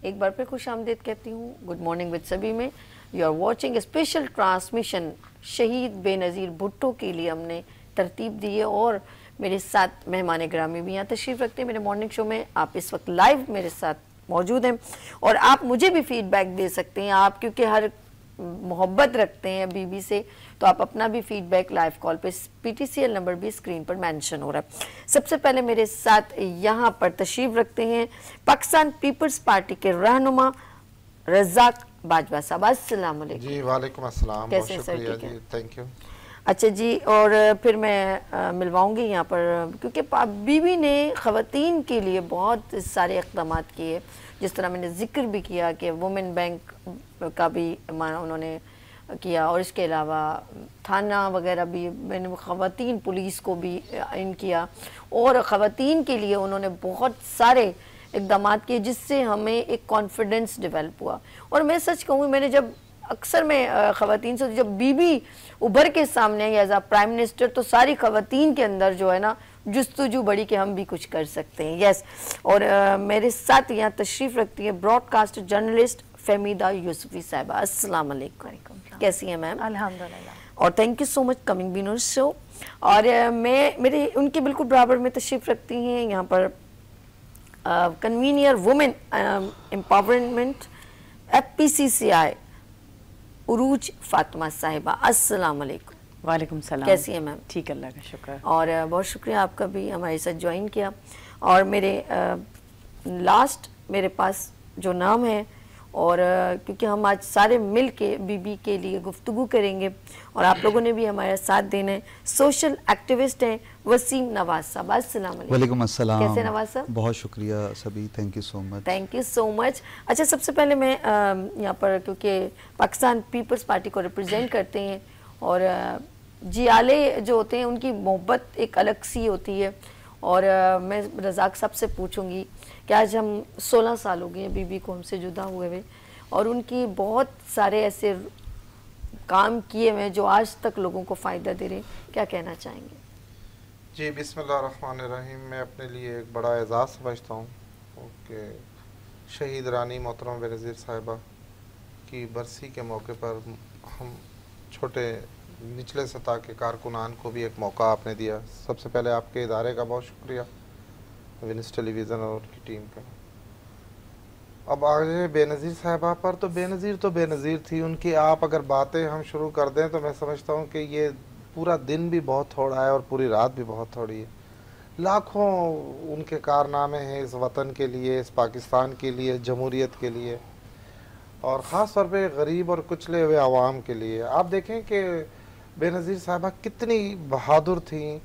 एक बार फिर खुश आमदीद कहती हूँ। गुड मॉर्निंग विद सभी में। You are watching special transmission शहीद बेनज़ीर भुट्टो के लिए हमने तरतीब दी है और मेरे साथ मेहमान ग्रामी भी यहाँ तशरीफ़ रखते हैं मेरे मॉर्निंग शो में। आप इस वक्त लाइव मेरे साथ मौजूद हैं और आप मुझे भी फीडबैक दे सकते हैं। आप क्योंकि हर मोहब्बत रखते हैं बीबी से, तो आप अपना भी फीडबैक लाइव कॉल पे PTCL नंबर भी स्क्रीन पर मेंशन हो रहा है। सबसे पहले मेरे साथ यहाँ पर तशरीफ़ रखते हैं पाकिस्तान पीपल्स पार्टी के रहनुमा रज़ाक बाजवा साहब। अस्सलाम वालेकुम। जी वालेकुम अस्सलाम। कैसे बहुत सर? शुक्रिया ठीक है, जी, थैंक यू। अच्छा जी, और फिर मैं मिलवाऊंगी यहाँ पर क्योंकि बीबी ने ख़वातीन के लिए बहुत सारे इक़दाम किए, जिस तरह मैंने जिक्र भी किया कि वुमेन बैंक का भी उन्होंने किया और इसके अलावा थाना वगैरह भी मैंने ख़वातीन पुलिस को भी इन किया और ख़वातीन के लिए उन्होंने बहुत सारे इक़दाम किए जिससे हमें एक कॉन्फिडेंस डेवलप हुआ। और मैं सच कहूँ, मैंने जब अक्सर मैं ख़वातीन से जब बीबी उभर के सामने I as uh prime minister, तो सारी ख़वातीन के अंदर जो है ना जुस्तजू बड़ी कि हम भी कुछ कर सकते हैं। यस, और मेरे साथ यहाँ तशरीफ़ रखती है ब्रॉडकास्टर जर्नलिस्ट फहमीदा यूसुफी साहिबा। अस्सलाम वालेकुम। कैसी हैं मैम? अल्हम्दुलिल्लाह। और thank you so much coming been on show. और मैं मेरे उनके बिल्कुल बराबर में तशरीफ़ रखती हैं यहाँ पर कन्वीनियर वुमेन एम्पावरमेंट FPCCI उरूज फातिमा साहिबा। अस्सलाम वालेकुम। वालेकुम सलाम। कैसी हैं मैम? ठीक, अल्लाह का शुक्र। और बहुत शुक्रिया आपका भी हमारे साथ ज्वाइन किया। और मेरे लास्ट मेरे पास जो नाम है, और क्योंकि हम आज सारे मिल के बीबी के लिए गुफ्तगू करेंगे और आप लोगों ने भी हमारा साथ देना है, सोशल एक्टिविस्ट हैं वसीम नवाज साहब। अस्सलाम वालेकुम। वालेकुम अस्सलाम। कैसे नवाज साहब? बहुत शुक्रिया सभी, thank you so much. Thank you so much. अच्छा, सबसे पहले मैं यहाँ पर क्योंकि पाकिस्तान पीपल्स पार्टी को रिप्रेजेंट करते हैं और जियाले जो होते हैं उनकी मोहब्बत एक अलग सी होती है। और मैं रज़ाक साहब से पूछूंगी कि आज हम 16 साल हो गए हैं बीबी को हमसे जुदा हुए हुए, और उनकी बहुत सारे ऐसे काम किए हुए जो आज तक लोगों को फ़ायदा दे रहे हैं, क्या कहना चाहेंगे? जी बिस्मिल्लाहिर्रहमानिर्रहीम। मैं अपने लिए एक बड़ा एजाज़ समझता हूँ कि शहीद रानी मोहतरम बेनज़ीर साहिबा की बरसी के मौके पर हम छोटे निचले सतह के कारकुनान को भी एक मौका आपने दिया। सबसे पहले आपके इदारे का बहुत शुक्रिया, विनिस टेलीविज़न और उनकी टीम का। अब आगे बेनज़ीर साहिबा पर, तो बेनज़ीर थी उनकी। आप अगर बातें हम शुरू कर दें तो मैं समझता हूँ कि ये पूरा दिन भी बहुत थोड़ा है और पूरी रात भी बहुत थोड़ी है। लाखों उनके कारनामे हैं इस वतन के लिए, इस पाकिस्तान के लिए, जमहूरियत के लिए, और ख़ास तौर पे गरीब और कुचले हुए आवाम के लिए। आप देखें कि बेनज़ीर साहिबा कितनी बहादुर थी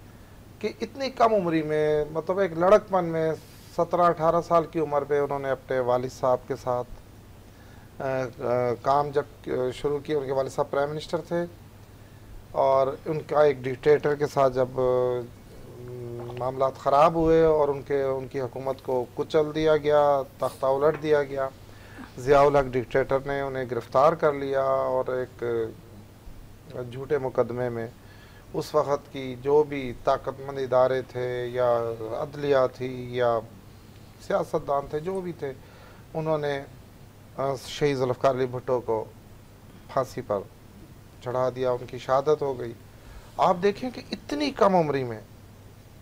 कि इतनी कम उम्री में, मतलब एक लड़कपन में 17-18 साल की उम्र पे उन्होंने अपने वालिद साहब के साथ काम जब शुरू किया। उनके वालिद साहब प्राइम मिनिस्टर थे और उनका एक डिक्टेटर के साथ जब मामलात ख़राब हुए और उनकी हुकूमत को कुचल दिया गया, तख्ता उलट दिया गया, ज़ियाउल हक डिक्टेटर ने उन्हें गिरफ़्तार कर लिया और एक झूठे मुकदमे में उस वक़्त की जो भी ताकतमंद इदारे थे या अदलिया थी या सियासतदान थे जो भी थे, उन्होंने शहीद ज़ुल्फ़िकार अली भुट्टो को फांसी पर चढ़ा दिया। उनकी शहादत हो गई। आप देखें कि इतनी कम उम्री में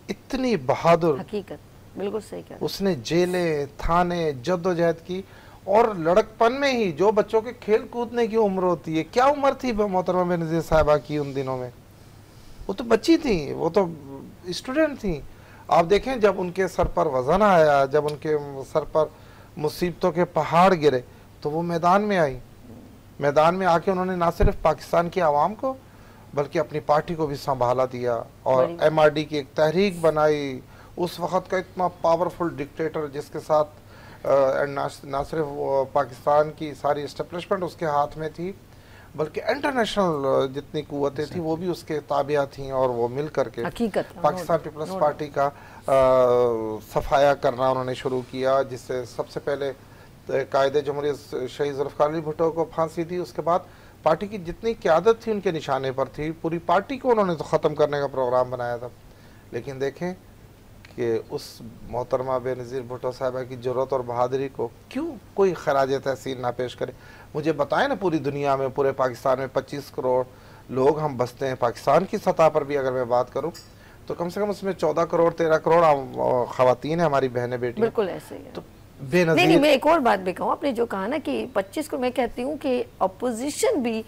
इतनी बहादुर, हकीकत बिल्कुल सही कह रहे हैं। उसने जेलें, थाने, जद्दोजहद की, और लड़कपन में ही जो बच्चों के खेल कूदने की उम्र होती है। क्या उम्र थी मोहतरमा बेनज़ीर साहिबा की उन दिनों में? वो तो बच्ची थी, वो तो स्टूडेंट थी। आप देखें जब उनके सर पर वज़न आया, जब उनके सर पर मुसीबतों के पहाड़ गिरे, तो वो मैदान में आई। मैदान में आके उन्होंने ना सिर्फ पाकिस्तान की आवाम को बल्कि अपनी पार्टी को भी संभाला दिया और MRD की एक तहरीक बनाई। उस वक़्त का इतना पावरफुल डिक्टेटर जिसके साथ ना सिर्फ पाकिस्तान की सारी इस्टेब्लिशमेंट उसके हाथ में थी, बल्कि इंटरनेशनल जितनी कुव्वतें थी वो भी उसके ताबिया थी, और वो मिल करके पाकिस्तान पीपल्स पार्टी का सफाया करना उन्होंने शुरू किया, जिससे सबसे पहले कायदे जमहूरियत शहीद ज़ुल्फ़िकार अली भुट्टो को फांसी दी। उसके बाद पार्टी की जितनी क़यादत थी उनके निशाने पर थी, पूरी पार्टी को उन्होंने तो ख़त्म करने का प्रोग्राम बनाया था। लेकिन देखें कि उस मोहतरमा बेनज़ीर भुट्टो साहिबा की ज़रूरत और बहादुरी को क्यों कोई खराज तहसीन ना पेश करे। मुझे बताएं ना, पूरी दुनिया में, पूरे पाकिस्तान में 25 करोड़ लोग हम बसते हैं। पाकिस्तान की सतह पर भी अगर मैं बात करूं तो कम से कम उसमें 14 करोड़ 13 करोड़ ख़वातीन है, हमारी बहनें बेटी। बिल्कुल ऐसे ही है। तो नहीं, मैं एक और बात भी कहूँ, आपने जो कहा ना कि 25 को, मैं कहती हूँ कि अपोजिशन भी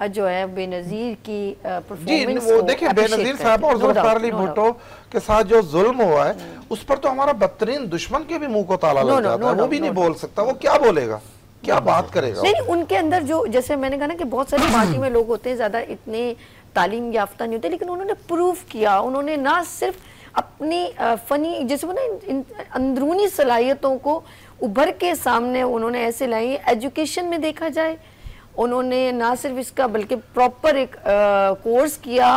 जो है बेनज़ीर की परफॉर्मेंस वो देखिए, बेनज़ीर साहब और ज़ुल्फ़िकार अली भुट्टो के साथ जो जुल्म हुआ है उस पर तो हमारा बदतरीन दुश्मन के भी मुंह को ताला लग जाता है। वो भी नहीं बोल सकता, वो क्या बोलेगा, क्या बात करेगा। नहीं, उनके अंदर जो, जैसे मैंने कहा ना कि बहुत सारी पार्टी में लोग होते हैं ज़्यादा इतने तालीम याफ्ता नहीं होते, लेकिन उन्होंने प्रूव किया, उन्होंने ना सिर्फ अपनी फनी, जैसे वो ना अंदरूनी सलाहियतों को उभर के सामने उन्होंने ऐसे लाई। एजुकेशन में देखा जाए, उन्होंने ना सिर्फ इसका बल्कि प्रॉपर एक कोर्स किया,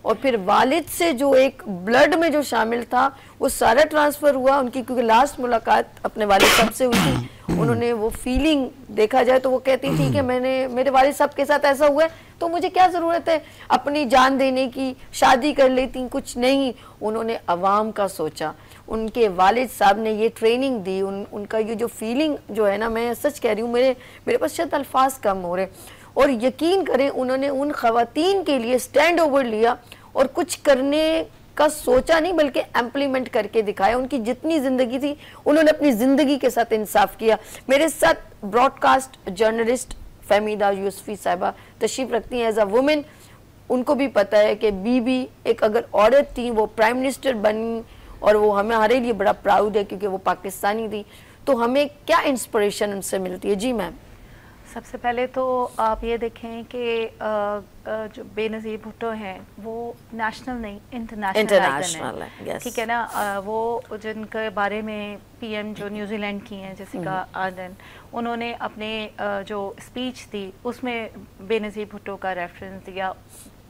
और फिर वालिद से जो एक ब्लड में जो शामिल था वो सारा ट्रांसफ़र हुआ उनकी, क्योंकि लास्ट मुलाकात अपने वालिद साहब से हुई थी। उन्होंने वो फीलिंग देखा जाए तो वो कहती ठीक है, मेरे वालिद साहब के साथ ऐसा हुआ है तो मुझे क्या ज़रूरत है अपनी जान देने की, शादी कर लेती, कुछ नहीं। उन्होंने अवाम का सोचा, उनके वालिद साहब ने ये ट्रेनिंग दी, उनका ये जो फीलिंग जो है ना, मैं सच कह रही हूँ, मेरे पास शायद अल्फाज कम हो रहे। और यकीन करें, उन्होंने उन ख़वातीन के लिए स्टैंड ओवर लिया और कुछ करने का सोचा नहीं, बल्कि इम्प्लीमेंट करके दिखाया। उनकी जितनी ज़िंदगी थी उन्होंने अपनी ज़िंदगी के साथ इंसाफ किया। मेरे साथ ब्रॉडकास्ट जर्नलिस्ट फहमीदा यूसुफी साहिबा तशरीफ़ रखती हैं एज अ वुमेन। उनको भी पता है कि बीबी एक अगर औरत थी, वो प्राइम मिनिस्टर बनी, और वो हमारे लिए बड़ा प्राउड है क्योंकि वो पाकिस्तानी थी। तो हमें क्या इंस्पिरेशन उनसे मिलती है? जी मैम। सबसे पहले तो आप ये देखें कि जो बेनज़ीर भुट्टो हैं वो नेशनल नहीं, इंटरनेशनल है, ठीक है ना। वो जिनके बारे में पीएम जो न्यूजीलैंड की हैं, जेसिका आर्डर्न, उन्होंने अपने जो स्पीच दी उसमें बेनज़ीर भुट्टो का रेफरेंस दिया।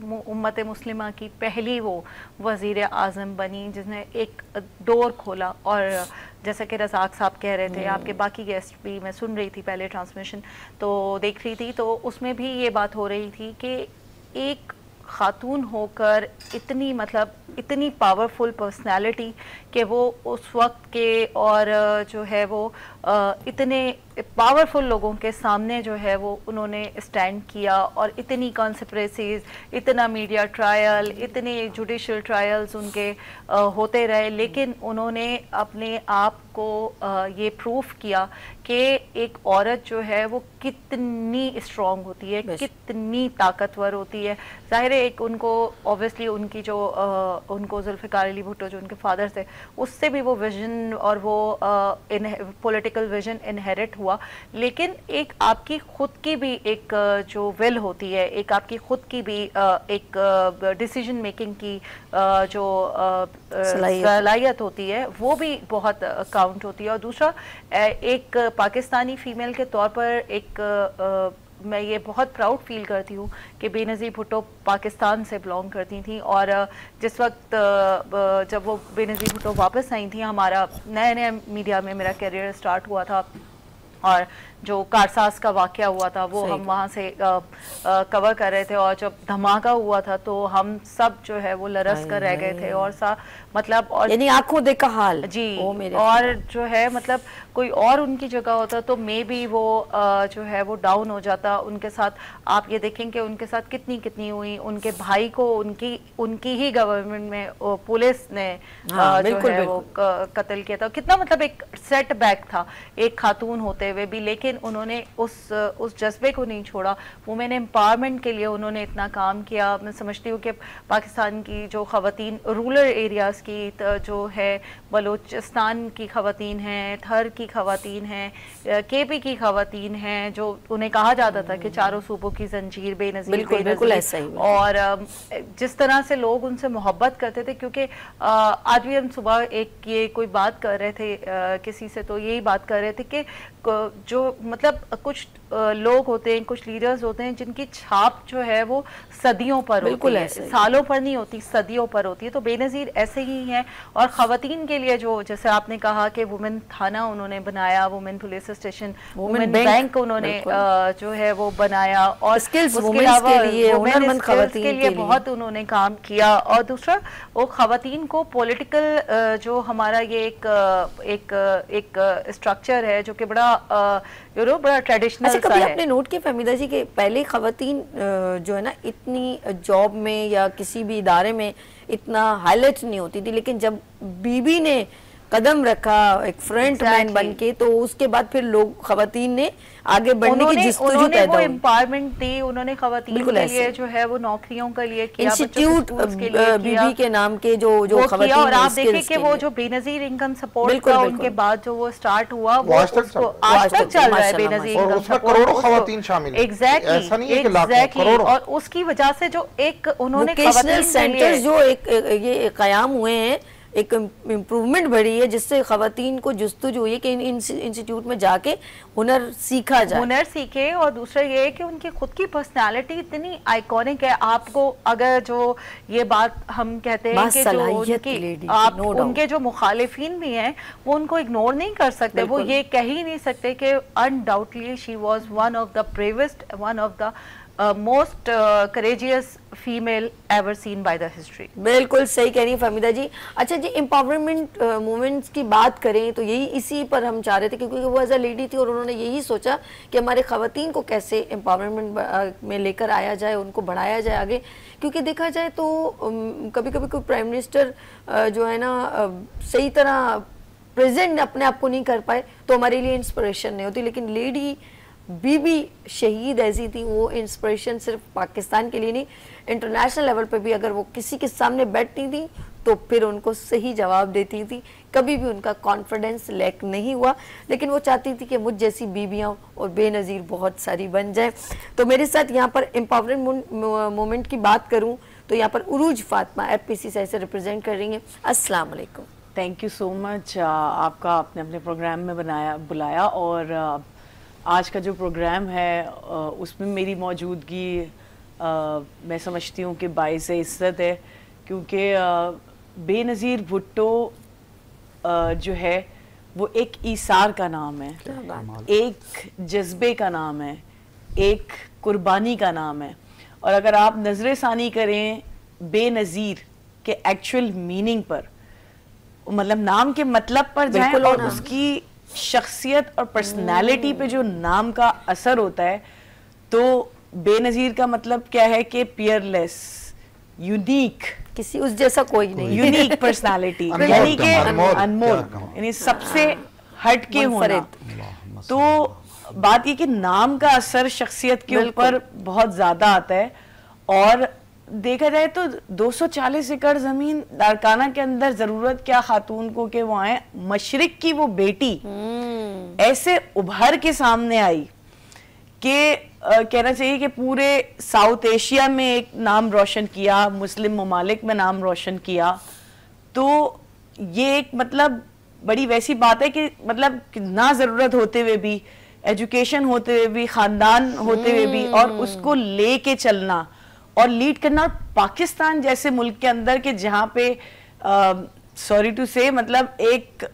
उम्मत मुस्लिमा की पहली वो वज़ीर आज़म बनी जिसने एक डोर खोला। और जैसा कि रज़ाक साहब कह रहे थे, आपके बाकी गेस्ट भी, मैं सुन रही थी पहले ट्रांसमिशन तो देख रही थी, तो उसमें भी ये बात हो रही थी कि एक खातून होकर इतनी, मतलब इतनी पावरफुल पर्सनालिटी कि वो उस वक्त के और जो है वो इतने पावरफुल लोगों के सामने जो है वो उन्होंने स्टैंड किया, और इतनी कॉन्स्पिरेसीज, इतना मीडिया ट्रायल, इतने जुडिशल ट्रायल्स उनके होते रहे, लेकिन उन्होंने अपने आप को ये प्रूफ किया कि एक औरत जो है वो कितनी स्ट्रॉन्ग होती है, कितनी ताकतवर होती है। जाहिर है एक उनको ऑब्वियसली उनकी जो उनको ज़ुल्फ़िकार अली भुट्टो जो उनके फादर थे उससे भी वो विजन और वो पॉलिटिकल विजन इनहेरिट हुआ, लेकिन एक आपकी खुद की भी एक जो विल होती है, एक आपकी खुद की भी एक डिसीजन मेकिंग की जो सलाहियत होती है वो भी बहुत काउंट होती है। और दूसरा, एक पाकिस्तानी फीमेल के तौर पर एक मैं ये बहुत प्राउड फील करती हूँ कि बेनज़ीर भुट्टो पाकिस्तान से बिलोंग करती थी, और जिस वक्त जब वो बेनज़ीर भुट्टो वापस आई थी, हमारा नया मीडिया में मेरा करियर स्टार्ट हुआ था, और जो कारसाज का वाक़या हुआ था वो हम वहाँ से कवर कर रहे थे, और जब धमाका हुआ था तो हम सब जो है वो लरस कर रह गए थे, और मतलब और यानी आंखों देखा हाल जी। और जो है मतलब कोई और उनकी जगह होता तो मे बी वो जो है वो डाउन हो जाता। उनके साथ आप ये देखें कि उनके साथ कितनी कितनी हुई, उनके भाई को उनकी ही गवर्नमेंट में पुलिस ने जो है वो कत्ल किया था। कितना मतलब एक सेटबैक था एक खातून होते हुए भी, लेकिन उन्होंने उस जज्बे को नहीं छोड़ा। वुमेन एम्पावरमेंट के लिए उन्होंने इतना काम किया। मैं समझती हूँ कि पाकिस्तान की जो ख़वातीन रूरल एरियाज़ की जो है, बलूचिस्तान की ख़वातीन हैं, थर की ख़वातीन हैं, केपी की ख़वातीन हैं, जो उन्हें कहा जाता था कि चारों सूबों की जंजीर बेनज़ीर, बिल्कुल ऐसा ही। और जिस तरह से लोग उनसे मोहब्बत करते थे, क्योंकि आज भी हम सुबह एक ये कोई बात कर रहे थे किसी से, तो यही बात कर रहे थे कि जो मतलब कुछ लोग होते हैं, कुछ लीडर्स होते हैं जिनकी छाप जो है वो सदियों पर होती है, सालों पर नहीं होती, सदियों पर होती है। तो बेनज़ीर ऐसे ही हैं। और ख़वातीन के लिए जो, जैसे आपने कहा कि वुमेन थाना उन्होंने बनाया, women police station, women bank उन्होंने जो है वो बनाया, और उसके अलावा वुमेन के लिए बहुत उन्होंने काम किया। और दूसरा वो ख़वातीन को पॉलिटिकल जो हमारा ये एक स्ट्रक्चर है जो कि बड़ा बड़ा ट्रेडिशनल कभी आपने नोट किया फहमीदा जी कि पहले ख़वातीन जो है ना इतनी जॉब में या किसी भी इदारे में इतना हाईलाइट नहीं होती थी, लेकिन जब बीबी ने कदम रखा एक फ्रंट मैन बन के, तो उसके बाद फिर लोग ख़वातीन ने आगे बढ़ने की जिस्तजू पैदा हुई, एम्पावरमेंट दी उन्होंने ख़वातीन के लिए जो है वो नौकरियों के लिए किया, इंस्टीट्यूट बीबी के नाम के जो ख़वातीन, और आप देखिए कि वो जो बेनज़ीर इनकम सपोर्ट का उनके बाद जो वो स्टार्ट हुआ वो आज तक चल रहा है बेनज़ीर इनकम सपोर्ट, करोड़ों ख़वातीन शामिल हैं। एग्जैक्टली, और उसकी वजह से जो एक उन्होंने वोकेशनल सेंटर्स जो एक ये कायम हुए हैं, एक इम्प्रूवमेंट बढ़ी है जिससे ख़वातीन को जुस्तजू हुई है कि इन इंस्टीट्यूट में जाके हुनर सीखा जाए, हुनर सीखे। और दूसरा ये है कि उनकी खुद की पर्सनालिटी इतनी आइकॉनिक है। आपको अगर जो ये बात हम कहते हैं कि जो आप उनके जो मुखालिफिन भी हैं वो उनको इग्नोर नहीं कर सकते, वो ये कह ही नहीं सकते कि undoubtedly she was one of the bravest, one of the most courageous female ever seen by the history. बिल्कुल सही कह रही है फहमीदा जी। अच्छा जी, एम्पावरमेंट मूवमेंट्स की बात करें तो यही इसी पर हम चाह रहे थे, क्योंकि वो एज अ लेडी थी और उन्होंने यही सोचा कि हमारे ख़वातीन को कैसे एम्पावरमेंट में लेकर आया जाए, उनको बढ़ाया जाए आगे। क्योंकि देखा जाए तो कभी कभी कोई प्राइम मिनिस्टर जो है ना सही तरह प्रेजेंट अपने आप को नहीं कर पाए तो हमारे लिए इंस्पिरेशन नहीं होती, लेकिन लेडी बीबी शहीद ऐसी थी, वो इंस्पिरेशन सिर्फ पाकिस्तान के लिए नहीं, इंटरनेशनल लेवल पे भी अगर वो किसी के सामने बैठती थी तो फिर उनको सही जवाब देती थी, कभी भी उनका कॉन्फिडेंस लैक नहीं हुआ, लेकिन वो चाहती थी कि मुझ जैसी बीबियाँ और बेनज़ीर बहुत सारी बन जाए। तो मेरे साथ यहाँ पर एम्पावरमेंट मूवमेंट की बात करूँ तो यहाँ पर उरूज फातिमा FPC से रिप्रेजेंट कर रही हैं। अस्सलाम वालेकुम। थैंक यू सो मच, आपका आपने अपने प्रोग्राम में बुलाया, और आज का जो प्रोग्राम है उसमें मेरी मौजूदगी मैं समझती हूँ कि बाइस इज़्ज़त है, क्योंकि बेनज़ीर भुट्टो जो है वो एक ईसार का नाम है, एक जज्बे का नाम है, एक कुर्बानी का नाम है। और अगर आप नज़र सानी करें बेनज़ीर के एक्चुअल मीनिंग पर, मतलब नाम के मतलब पर जाएं और उसकी शख्सियत और पर्सनालिटी पे जो नाम का असर होता है, तो बेनज़ीर का मतलब क्या है कि पियरलेस, यूनिक, किसी उस जैसा कोई नहीं, यूनिक पर्सनालिटी, यानी कि अनमोल, यानी सबसे हट के होना। तो बात ये कि नाम का असर शख्सियत के ऊपर बहुत ज्यादा आता है। और देखा जाए तो 240 एकड़ जमीन लारकाना के अंदर जरूरत क्या खातून को कि वो आए, मशरिक की वो बेटी ऐसे उभर के सामने आई कि कहना चाहिए कि पूरे साउथ एशिया में एक नाम रोशन किया, मुस्लिम ममालिक में नाम रोशन किया। तो ये एक मतलब बड़ी वैसी बात है कि मतलब ना जरूरत होते हुए भी, एजुकेशन होते हुए भी, खानदान होते हुए भी, और उसको लेके चलना और लीड करना पाकिस्तान जैसे मुल्क के अंदर के जहाँ पे सॉरी टू से मतलब एक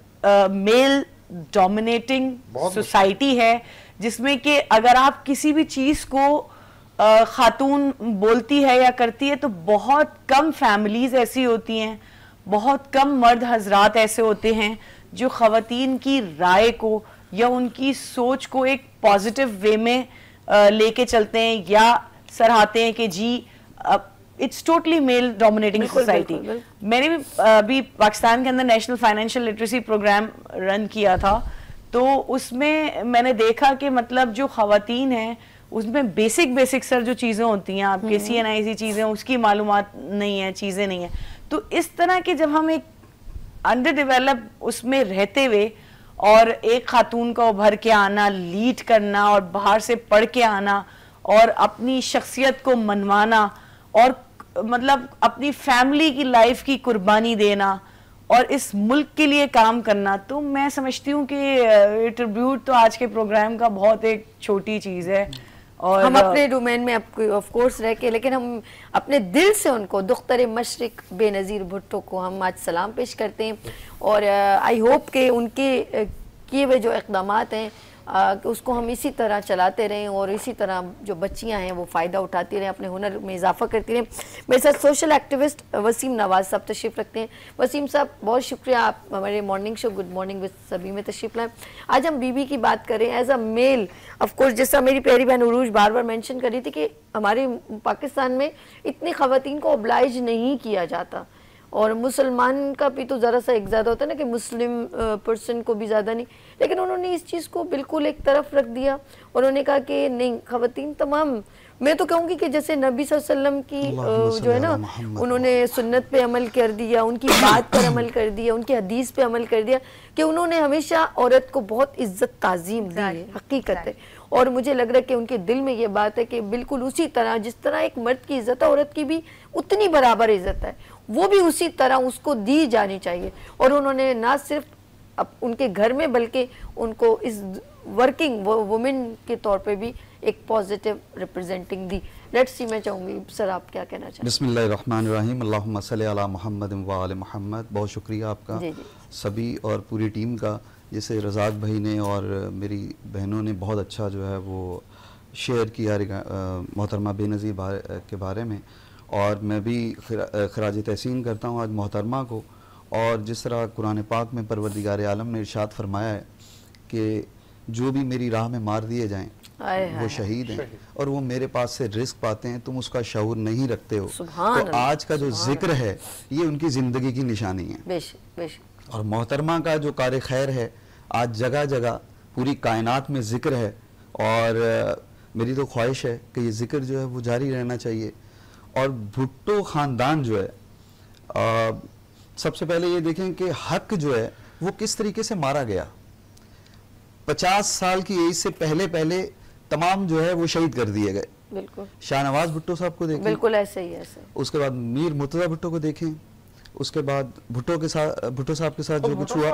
मेल डोमिनेटिंग सोसाइटी है, जिसमें कि अगर आप किसी भी चीज को खातून बोलती है या करती है तो बहुत कम फैमिलीज ऐसी होती हैं, बहुत कम मर्द हजरात ऐसे होते हैं जो खवातीन की राय को या उनकी सोच को एक पॉजिटिव वे में लेके चलते हैं या सराहते हैं कि जी it's totally male dominating society. मैंने भी पाकिस्तान के अंदर national financial literacy program run किया था, तो उसमें मैंने देखा कि मतलब जो खवातीन हैं उसमें बेसिक सर जो चीज़ें होती हैं आपके CNIC चीज़ें, उसकी मालूमात नहीं है, चीज़ें नहीं है। तो इस तरह के जब हम एक अंडर डेवलप उसमें रहते हुए और एक खातून का उभर के आना, लीड करना और बाहर से पढ़ के आना और अपनी शख्सियत को मनवाना और मतलब अपनी फैमिली की लाइफ की कुर्बानी देना और इस मुल्क के लिए काम करना, तो मैं समझती हूँ कि ट्रिब्यूट तो आज के प्रोग्राम का बहुत एक छोटी चीज़ है। और हम अपने डोमेन में ऑफ कोर्स रह के, लेकिन हम अपने दिल से उनको दुख्तर मशरिक बेनज़ीर भुट्टो को हम आज सलाम पेश करते हैं। और आई होप कि उनके किए हुए जो इक़दामात हैं उसको हम इसी तरह चलाते रहें और इसी तरह जो बच्चियां हैं वो फ़ायदा उठाती रहें, अपने हुनर में इजाफा करती रहें। मेरे साथ सोशल एक्टिविस्ट वसीम नवाज़ साहब तशरीफ़ रखते हैं। वसीम साहब, बहुत शुक्रिया, आप हमारे morning show good morning with सभी में तशरीफ़ लाएँ। आज हम बीबी की बात करें as a male. Of course जैसा मेरी प्यारी बहन उरूज बार बार मेंशन कर रही थी कि हमारे पाकिस्तान में इतनी ख़वातीन को ऑब्लाइज नहीं किया जाता, और मुसलमान का भी तो ज़रा सा एक ज़्यादा होता है ना कि मुस्लिम पर्सन को भी ज़्यादा नहीं, लेकिन उन्होंने इस चीज़ को बिल्कुल एक तरफ रख दिया और उन्होंने कहा कि नहीं, ख़वातीन तमाम, मैं तो कहूँगी कि जैसे नबी सल्लल्लाहु अलैहि वसल्लम की जो है ना, उन्होंने सुन्नत पे अमल कर दिया, उनकी बात पर अमल कर दिया, उनकी हदीस पे अमल कर दिया कि उन्होंने हमेशा औरत को बहुत इज्जत ताज़ीम दी है, हकीकत है। और मुझे लग रहा है कि उनके दिल में ये बात है कि बिल्कुल उसी तरह जिस तरह एक मर्द की इज्जत है, औरत की भी उतनी बराबर इज्जत है, वो भी उसी तरह उसको दी जानी चाहिए। और उन्होंने ना सिर्फ अब उनके घर में बल्कि उनको इस वर्किंग वुमेन के तौर पे भी एक positive representing the. Let's see, मैं चाहूँगी सर आप क्या कहना चाहेंगे? बिस्मिल्लाहिर्रहमानिर्रहीम, अल्लाहुम्मा सल्ली अला मुहम्मद व आले मुहम्मद। बहुत शुक्रिया आपका सभी और पूरी टीम का, जैसे रज़ाक भाई ने और मेरी बहनों ने बहुत अच्छा जो है वो शेयर किया मोहतरमा बेनज़ीर के बारे में, और मैं भी खराज तहसीन करता हूँ आज मोहतरमा को। और जिस तरह कुरान पाक में परवरदिगार आलम ने इरशाद फरमाया है कि जो भी मेरी राह में मार दिए जाएं वो शहीद हैं और वो मेरे पास से रिस्क पाते हैं, तुम उसका शऊर नहीं रखते हो। तो आज का जो जिक्र है ये उनकी ज़िंदगी की निशानी है। बेशक। और मोहतरमा का जो कार खैर है आज जगह जगह पूरी कायनात में जिक्र है, और मेरी तो ख्वाहिश है कि ये जिक्र जो है वो जारी रहना चाहिए। और भुट्टो ख़ानदान जो है, सबसे पहले ये देखें कि हक जो है वो किस तरीके से मारा गया। 50 साल की एज से पहले तमाम जो है वो शहीद कर दिए गए। बिल्कुल। शाहनवाज भुट्टो साहब को देखें, बिल्कुल ऐसे ही ऐसे। उसके बाद मीर मुर्तज़ा भुट्टो को देखें, उसके बाद भुट्टो साहब के साथ जो कुछ हुआ,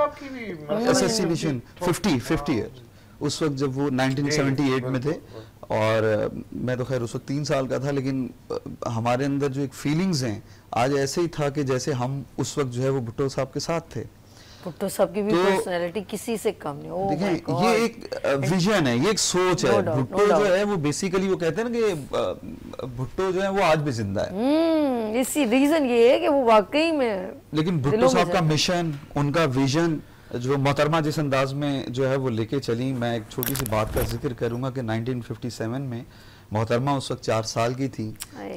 असैसिनेशन 50 ईयर, उस वक्त जब वो 1978 में थे, और मैं तो खैर उस वक्त 3 साल का था, लेकिन हमारे अंदर जो एक फीलिंग्स हैं आज ऐसे ही था कि जैसे हम उस वक्त जो है वो भुट्टो साहब के साथ थे। भुट्टो साहब की भी पर्सनैलिटी किसी से कम नहीं। देखें, ये एक विजन है, ये एक सोच है। भुट्टो जो है वो बेसिकली वो कहते हैं ना कि भुट्टो जो है वो आज भी जिंदा है। इसी रीजन ये है कि वो वाकई में, लेकिन भुट्टो साहब का मिशन, उनका विजन जो मोहतरमा जिस अंदाज में जो है वो लेके चली, मैं एक छोटी सी बात का जिक्र करूंगा कि 1957 में मोहतरमा उस वक्त 4 साल की थी,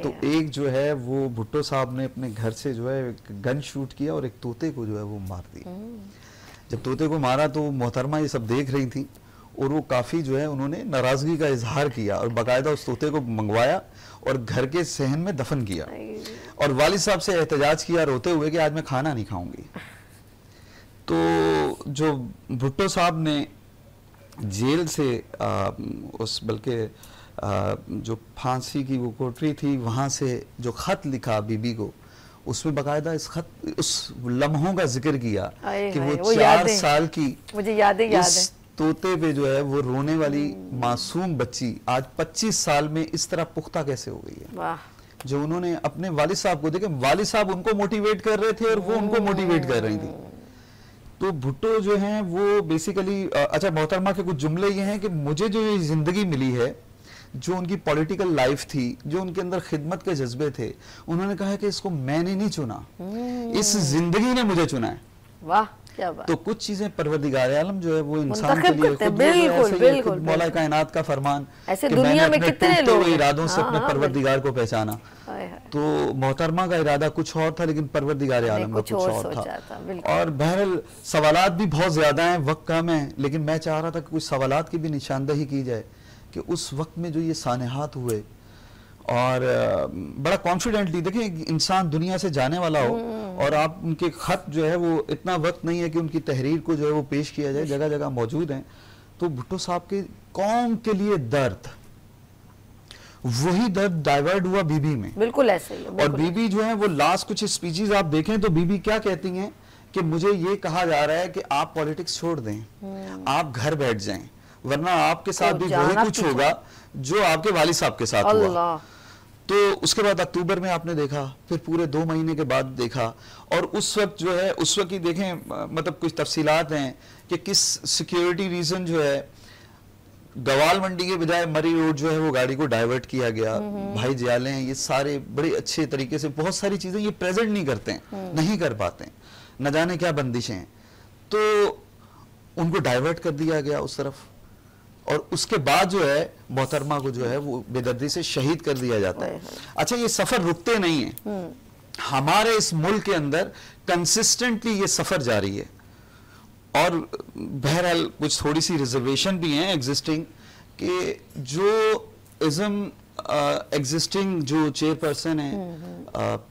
तो एक जो है वो भुट्टो साहब ने अपने घर से जो है गन शूट किया और एक तोते को जो है वो मार दिया। जब तोते को मारा तो मोहतरमा ये सब देख रही थी और वो काफ़ी जो है उन्होंने नाराज़गी का इजहार किया और बाकायदा उस तोते को मंगवाया और घर के सहन में दफन किया, और वालिद साहब से एहतजाज किया रोते हुए कि आज मैं खाना नहीं खाऊंगी। तो जो भुट्टो साहब ने जेल से बल्कि जो फांसी की वो कोठरी थी वहाँ से जो ख़त लिखा बीबी को, उसमें बाकायदा उस लम्हों का जिक्र किया कि वो 4 साल की, मुझे याद है तोते पे जो है वो रोने वाली मासूम बच्ची आज 25 साल में इस तरह पुख्ता कैसे हो गई है। जो उन्होंने अपने वालिद साहब को देखे, वालिद साहब उनको मोटिवेट कर रहे थे और वो उनको मोटिवेट कर रही थी। तो भुट्टो जो हैं वो बेसिकली, अच्छा मोहतरमा के कुछ जुमले ये हैं कि मुझे जो ये जिंदगी मिली है, जो उनकी पॉलिटिकल लाइफ थी, जो उनके अंदर खिदमत के जज्बे थे, उन्होंने कहा है कि इसको मैंने नहीं चुना, इस जिंदगी ने मुझे चुना है। वाह क्या बात। तो कुछ चीजें परवरदिगार आलम जो है वो इंसान के लिए बिल्कुल मौला कायनात का फरमान, ऐसे दुनिया में कितने लोग इरादों से अपने परवरदिगार को पहचाना। तो मोहतरमा का इरादा कुछ और था लेकिन परवरदिगार आलम का कुछ और था। और बहरहाल सवालात भी बहुत ज्यादा हैं, वक्त कम है, लेकिन मैं चाह रहा था कि कुछ सवालात की भी निशानदही की जाए कि उस वक्त में जो ये सानेहात हुए, और बड़ा कॉन्फिडेंटली देखें इंसान दुनिया से जाने वाला हो और आप उनके खत जो है वो इतना वक्त नहीं है कि उनकी तहरीर को जो है वो पेश किया जाए, जगह जगह मौजूद हैं। तो भुट्टो साहब के कौम के लिए दर्द, वही दर्द डाइवर्ट हुआ बीबी में, बिल्कुल ऐसे ही। और बीबी जो है वो लास्ट कुछ स्पीचेस आप देखें तो बीबी क्या कहती हैं कि मुझे ये कहा जा रहा है कि आप पॉलिटिक्स छोड़ दें, आप घर बैठ जाएं, वरना आपके साथ भी वही कुछ होगा जो आपके वालिद साहब के साथ हुआ। तो उसके बाद अक्टूबर में आपने देखा, फिर पूरे 2 महीने के बाद देखा, और उस वक्त जो है, उस वक्त ही देखें, मतलब कुछ तफसीलात हैं कि किस सिक्योरिटी रीजन जो है गवाल मंडी के बजाय मरी रोड जो है वो गाड़ी को डाइवर्ट किया गया। भाई जियाले हैं, ये सारे बड़े अच्छे तरीके से बहुत सारी चीजें ये प्रेजेंट नहीं करते हैं, नहीं कर पाते हैं, न जाने क्या बंदिशें हैं, तो उनको डाइवर्ट कर दिया गया उस तरफ, और उसके बाद जो है मोहतरमा को जो है वो बेदर्दी से शहीद कर दिया जाता है। अच्छा, ये सफर रुकते नहीं है, हमारे इस मुल्क के अंदर कंसिस्टेंटली ये सफर जारी है, और बहरहाल कुछ थोड़ी सी रिजर्वेशन भी हैं एग्जिस्टिंग, कि जो इज्म एग्जिस्टिंग जो चेयरपर्सन है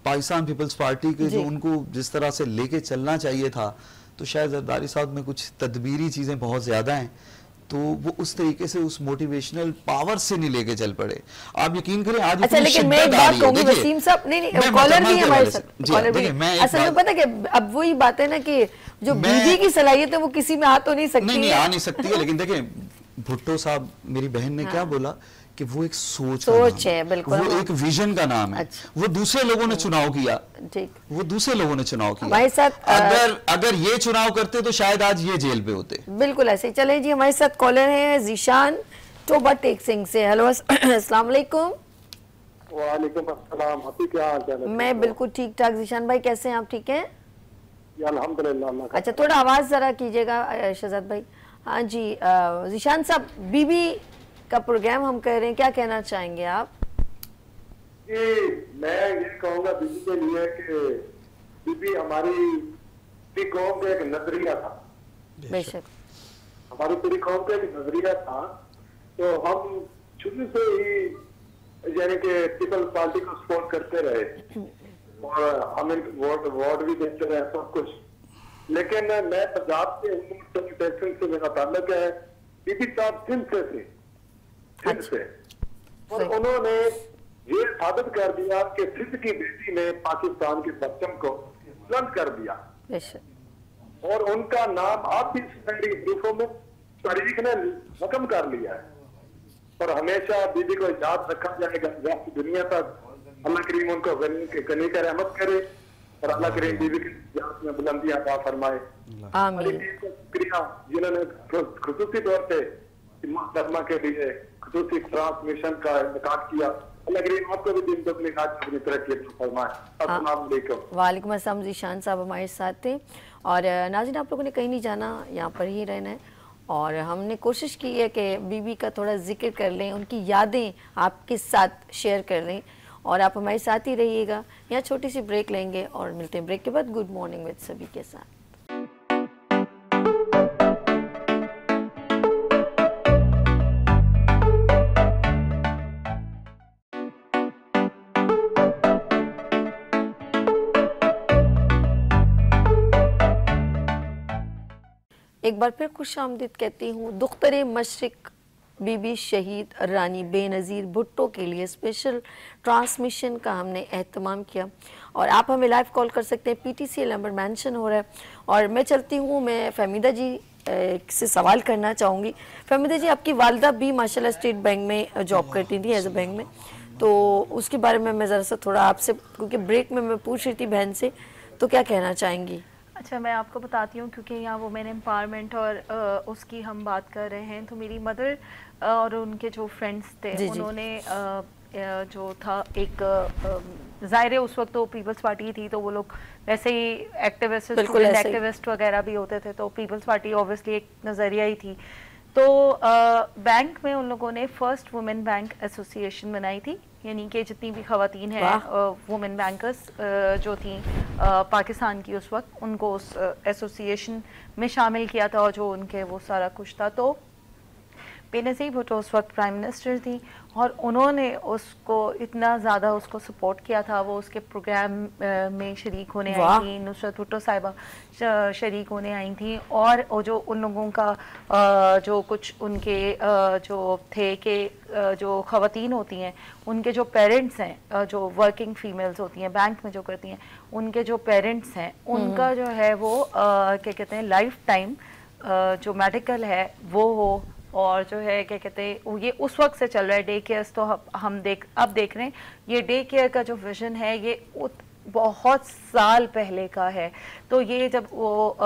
पाकिस्तान पीपल्स पार्टी के, जो उनको जिस तरह से लेके चलना चाहिए था, तो शायद जरदारी साहब में कुछ तदबीरी चीजें बहुत ज्यादा हैं, तो वो उस तरीके से उस मोटिवेशनल पावर से नहीं लेके चल पड़े। आप यकीन करें आज अच्छा, लेकिन मैं एक बात कहूंगी वसीम साहब, नहीं कॉलर भी हमारे साथ, कॉलर भी असल में पता है कि अब वही बात है ना कि जो बीवी की सलाहियत है वो किसी में आ तो नहीं सकती, नहीं आ नहीं सकती है, लेकिन देखें भुट्टो साहब, मेरी बहन ने क्या बोला कि वो एक सोच है, बिल्कुल, वो एक विजन का नाम है। वो दूसरे लोगों ने चुनाव किया, ठीक, वो दूसरे लोगों ने चुनाव किया। हमारे साथ अगर ये चुनाव करते तो शायद आज ये जेल पे होते। बिल्कुल ऐसे ही। चले जी, हमारे साथ कॉलर हैं जीशान टोबा टेक सिंह से। हेलो, अस्सलाम वालेकुम। वालेकुम अस्सलाम, क्या हाल चाल है? मैं बिल्कुल ठीक ठाक। जीशान भाई कैसे हैं आप, ठीक हैं? अल्हम्दुलिल्लाह। अच्छा, थोड़ा आवाज जरा कीजिएगा शहजाद भाई। हाँ जी, जीशान साहब, बीबी का प्रोग्राम हम कह रहे हैं, क्या कहना चाहेंगे आप? जी, मैं ये कहूँगा बीबी के लिए कि बीबी हमारी पूरी कौम का एक नजरिया था। बेशक, हमारी पूरी कौम का एक नजरिया था, तो हम शुरू से ही यानी कि पीपल्स पार्टी को सपोर्ट करते रहे, और हम वोट भी देते रहे, सब कुछ। लेकिन मैं पंजाब के से मेरा ताल्लुक है, बीबी साहब सिंध से, और उन्होंने ये साबित कर दिया कि सिंध की बेटी ने पाकिस्तान के परचम को बुलंद कर दिया, और उनका नाम आप भी ग्रुपों में तारीख ने रकम कर लिया है, और हमेशा बीबी को याद रखा जाएगा दुनिया तक। अल्लाह करीम उनको गनी का रहमत करे, और अल्लाह करीम बीबी की याद में बुलंदी अता फरमाए। आमीन। शुक्रिया जिन्होंने खुसूसी तौर पे मोहतरमा के लिए खुसूसी ट्रांसमिशन का इंतकाद किया। अल्लाह करीम आपको भी दिन दुगनी रात चौगुनी तरक्की फरमाए। अस्सलाम वालेकुम। वालेकुम अस्सलाम। जीशान साहब हमारे साथ थे, और नाज़रीन आप लोगों ने कहीं नहीं जाना, यहाँ पर ही रहना है, और हमने कोशिश की है कि बीबी का थोड़ा जिक्र कर लें, उनकी यादें आपके साथ शेयर कर लें, और आप हमारे साथ ही रहिएगा। यहाँ छोटी सी ब्रेक लेंगे और मिलते हैं ब्रेक के बाद गुड मॉर्निंग विद सभी के साथ। एक बार फिर खुश आमदीद कहती हूँ। दुख्तरे मशरिक बीबी शहीद रानी बेनज़ीर भुट्टो के लिए स्पेशल ट्रांसमिशन का हमने एहतमाम किया, और आप हमें लाइव कॉल कर सकते हैं। PTCL नंबर मेंशन हो रहा है, और मैं चलती हूँ, मैं फहमीदा जी से सवाल करना चाहूँगी। फहमीदा जी, आपकी वालदा भी माशाल्लाह स्टेट बैंक में जॉब करती थी, एज ए बैंक में, तो उसके बारे में मैं ज़रा सा थोड़ा आपसे, क्योंकि ब्रेक में मैं पूछ रही थी बहन से, तो क्या कहना चाहेंगी? अच्छा, मैं आपको बताती हूँ, क्योंकि यहाँ वुमेन एम्पावरमेंट और उसकी हम बात कर रहे हैं, तो मेरी मदर और उनके जो फ्रेंड्स थे, उन्होंने जो था एक ज़ाहिर है उस वक्त तो पीपल्स पार्टी थी, तो वो लोग वैसे ही एक्टिविस्ट वगैरह भी होते थे, तो पीपल्स पार्टी ऑब्वियसली एक नज़रिया ही थी। तो बैंक में उन लोगों ने फर्स्ट वुमेन बैंक एसोसिएशन बनाई थी, यानी कि जितनी भी ख़वातीन हैं वुमेन बैंकर्स जो थी पाकिस्तान की उस वक्त, उनको उस एसोसिएशन में शामिल किया था, और जो उनके वो सारा कुछ था। तो बेनज़ीर भुट्टो उस वक्त प्राइम मिनिस्टर थी, और उन्होंने उसको इतना ज़्यादा उसको सपोर्ट किया था, वो उसके प्रोग्राम में शरीक होने आई थी, नुसरत भुट्टो साहिबा शरीक होने आई थी, और जो उन लोगों का जो कुछ उनके जो थे कि जो ख़वातीन होती हैं उनके जो पेरेंट्स हैं, जो वर्किंग फीमेल्स होती हैं बैंक में जो करती हैं, उनके जो पेरेंट्स हैं उनका जो है वो क्या कहते हैं लाइफ टाइम जो मेडिकल है वो हो, और जो है क्या कहते हैं ये उस वक्त से चल रहा है। डे केयर्स तो हम अब देख रहे हैं, ये डे केयर का जो विजन है ये बहुत साल पहले का है। तो ये जब वो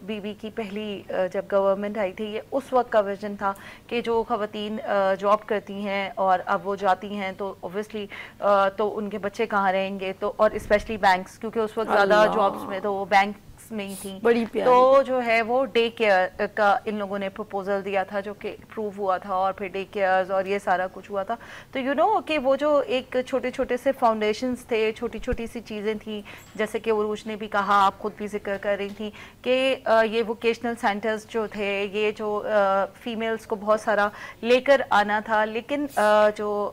बीबी की पहली जब गवर्नमेंट आई थी, ये उस वक्त का विजन था कि जो खवातीन जॉब करती हैं और अब वो जाती हैं तो ऑब्वियसली तो उनके बच्चे कहाँ रहेंगे, तो और स्पेशली बैंक्स, क्योंकि उस वक्त ज़्यादा जॉब्स में तो वो बैंक में ही थी, बड़ी तो जो है वो डे केयर का इन लोगों ने प्रपोजल दिया था जो कि अप्रूव हुआ था, और फिर डे केयर्स और ये सारा कुछ हुआ था। तो यू नो कि वो जो एक छोटे छोटे से फाउंडेशंस थे, छोटी छोटी सी चीज़ें थी, जैसे कि उरूज ने भी कहा, आप खुद भी जिक्र कर रही थी कि ये वोकेशनल सेंटर्स जो थे, ये जो फीमेल्स को बहुत सारा लेकर आना था, लेकिन जो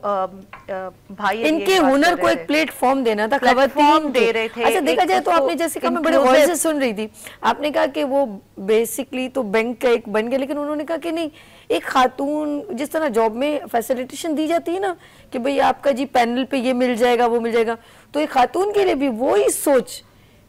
भाई इनके हुनर को एक प्लेटफॉर्म देना था, प्लेटफॉर्म दे रहे थे। अच्छा देखा जाए तो आपने जैसे कहा, मैं बड़े गौर से सुन रही थी, आपने कहा कि वो बेसिकली तो बैंक का एक बन गया, लेकिन उन्होंने कहा कि नहीं, एक खातून जिस तरह जॉब में फैसिलिटेशन दी जाती है ना कि भाई आपका जी पैनल पे ये मिल जाएगा वो मिल जाएगा, तो एक खातून के लिए भी वो ही सोच,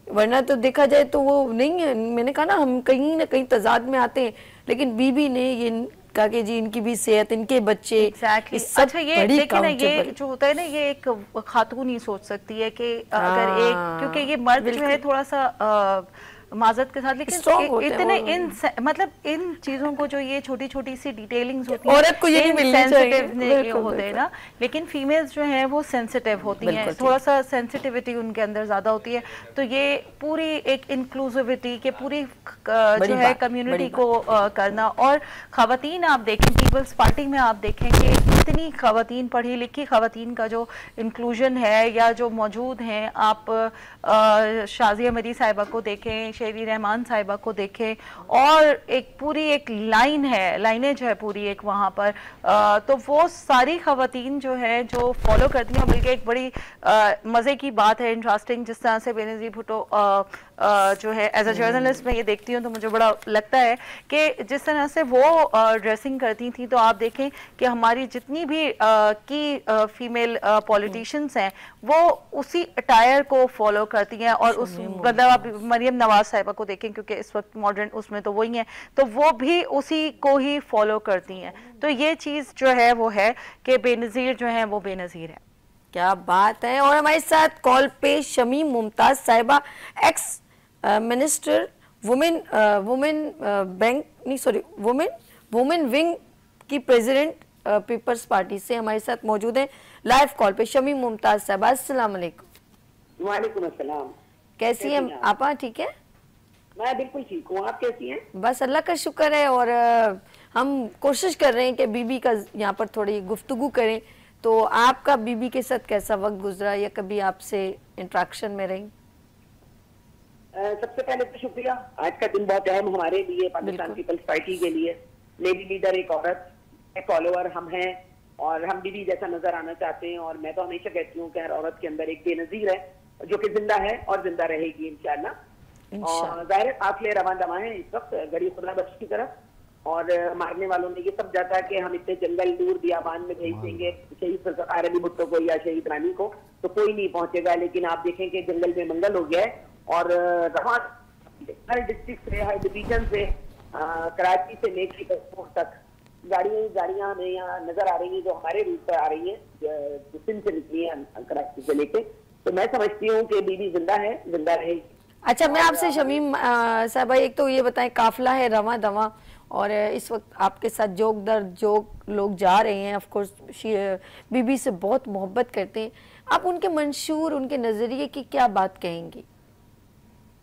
वरना तो देखा जाए तो वो नहीं है। मैंने कहा ना हम कहीं ना कहीं तजाद में आते हैं, लेकिन बीबी ने ये कहा कि जी इनकी भी सेहत, इनके बच्चे exactly. अच्छा ये देखिए ना, ये जो होता है ना, ये एक खातून ही सोच सकती है कि अगर एक, क्योंकि ये मर्द जो है थोड़ा सा माजत के साथ, लेकिन इतने मतलब इन चीजों को जो ये छोटी छोटी सी डिटेलिंग्स होती है, औरत को ये नहीं मिलनी चाहिए होते हैं ना, लेकिन फीमेल्स जो हैं वो सेंसिटिव होती हैं, थोड़ा सा सेंसिटिविटी उनके अंदर ज्यादा होती है। तो ये पूरी एक इंक्लूसिविटी के पूरी जो है कम्युनिटी को करना, और खवातीन आप देखें, पीपल्स पार्टी में आप देखें कि इतनी खवातीन, पढ़ी लिखी खवातीन का जो इंक्लूजन है या जो मौजूद हैं, आप शाजिया मरी साहिबा को देखें, शेरी रहमान साहिबा को देखें, और एक पूरी एक लाइन है, लाइनेज है पूरी एक वहाँ पर, तो वो सारी खवातीन जो है जो फॉलो करती हैं। बल्कि एक बड़ी मज़े की बात है, इंटरेस्टिंग, जिस तरह से बेनज़ीर भुट्टो जो है एज अ जर्नलिस्ट मैं ये देखती हूँ तो मुझे बड़ा लगता है कि जिस तरह से वो ड्रेसिंग करती थी, तो आप देखें कि हमारी जितनी भी की फीमेल पॉलिटिशियंस हैं वो उसी अटायर को फॉलो करती हैं, और उस मतलब आप मरियम नवाज साहिबा को देखें, क्योंकि इस वक्त मॉडर्न उसमें तो वही है, तो वो भी उसी को ही फॉलो करती हैं। तो ये चीज़ जो है वो है कि बेनज़ीर जो है वो बेनज़ीर है। क्या बात है। और हमारे साथ कॉल पे शमीम मुमताज साहिबा, एक्स मिनिस्टर वुमेन बैंक नहीं सॉरी वुमेन विंग की प्रेसिडेंट पीपल्स पार्टी से हमारे साथ मौजूद हैं लाइव कॉल पे। शमीम मुमताज साहिबा, अस्सलाम वालेकुम। वालेकुम अस्सलाम। कैसी हैं आप? ठीक है, मैं बिल्कुल ठीक हूँ, आप कैसी हैं? बस अल्लाह का शुक्र है, और हम कोशिश कर रहे हैं कि बीबी का यहाँ पर थोड़ी गुफ्तगू करें। तो आपका बीबी के साथ कैसा वक्त गुजरा, या कभी आपसे इंट्रैक्शन में रही? सबसे पहले तो शुक्रिया, आज का दिन बहुत अहम हमारे लिए, पाकिस्तान पीपल्स पार्टी के लिए। लेडी लीडर एक औरत, एक फॉलोअर हम हैं, और हम बीबी जैसा नजर आना चाहते हैं। और मैं तो हमेशा कहती हूँ कि हर औरत के अंदर एक बेनजीर है जो कि जिंदा है और जिंदा रहेगी इंशाअल्लाह। और जाहिर काफिले रवां दवा है इस वक्त गरीब खुदा बख्श की तरफ, और मारने वालों ने ये सब जाता कि हम इतने जंगल दूर बियाबान में भेज देंगे शहीद ज़ुल्फ़िकार अली भुट्टो को या शहीद रानी को, तो कोई नहीं पहुंचेगा। लेकिन आप देखें कि जंगल में मंगल हो गया है, और हर डिस्ट्रिक्ट से, हर डिवीजन से, कराची से लेकर कश्मीर तक गाड़ियां हमें यहाँ नजर आ रही हैं जो हमारे रूट पर आ रही हैं, जो सिंध से निकली है कराची से लेके। तो मैं समझती हूँ कि बीबी जिंदा है, जिंदा रहेगी। अच्छा, मैं आपसे शमीम साहब एक तो ये बताएं, काफिला है रवां दवा, और इस वक्त आपके साथ जोक दर जोक लोग जा रहे हैं, ऑफ कोर्स बीबी से बहुत मोहब्बत करते हैं, आप उनके मंशूर, उनके नजरिए की क्या बात कहेंगी?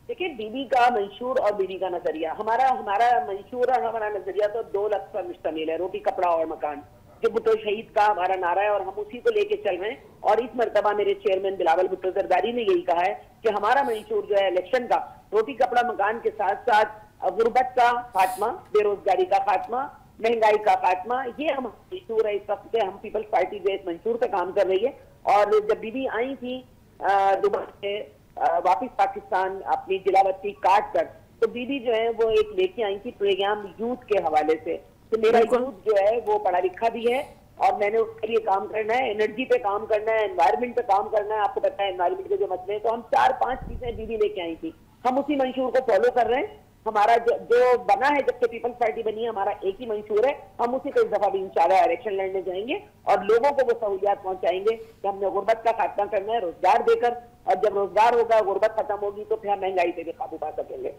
देखिए, बीबी का मंशूर और बीबी का नजरिया, हमारा मंशूर और हमारा नजरिया तो 2 लफ्ज़ पर मुश्तमिल है, रोटी कपड़ा और मकान, जो भुट्टो शहीद का हमारा नारा है, और हम उसी को लेके चल रहे हैं। और इस मरतबा मेरे चेयरमैन बिलावल भुट्टो जरदारी ने यही कहा है कि हमारा मंशूर जो है इलेक्शन का, रोटी कपड़ा मकान के साथ साथ गुर्बत का खात्मा, बेरोजगारी का खात्मा, महंगाई का खात्मा, ये हम मंशूर है। इस वक्त से हम पीपल्स पार्टी जो इस मंशूर पे काम कर रही है। और जब बीबी आई थी दुबई से वापिस पाकिस्तान अपनी जिलावती काट कर, तो बीबी जो है वो एक लेके आई थी प्रोग्राम यूथ के हवाले से। तो मेरा यूथ जो है वो पढ़ा लिखा भी है, और मैंने उसके लिए काम करना है, एनर्जी पे काम करना है, एनवायरमेंट पे काम करना है। आपको पता है एनवायरमेंट के जो मसले हैं, तो हम 4-5 चीजें बीबी लेके आई थी, हम उसी मंशूर को फॉलो कर रहे हैं। हमारा जो बना है, जब से पीपल्स पार्टी बनी है, हमारा एक ही मंशूर है, हम उसी को इस दफा भी इंशाल्लाह इलेक्शन लड़ने जाएंगे और लोगों को वो सहूलियात पहुंचाएंगे कि हमने गुर्बत का खात्मा करना है रोजगार देकर, और जब रोजगार होगा, गुर्बत खत्म होगी, तो फिर हम महंगाई पे भी काबू पा सकेंगे।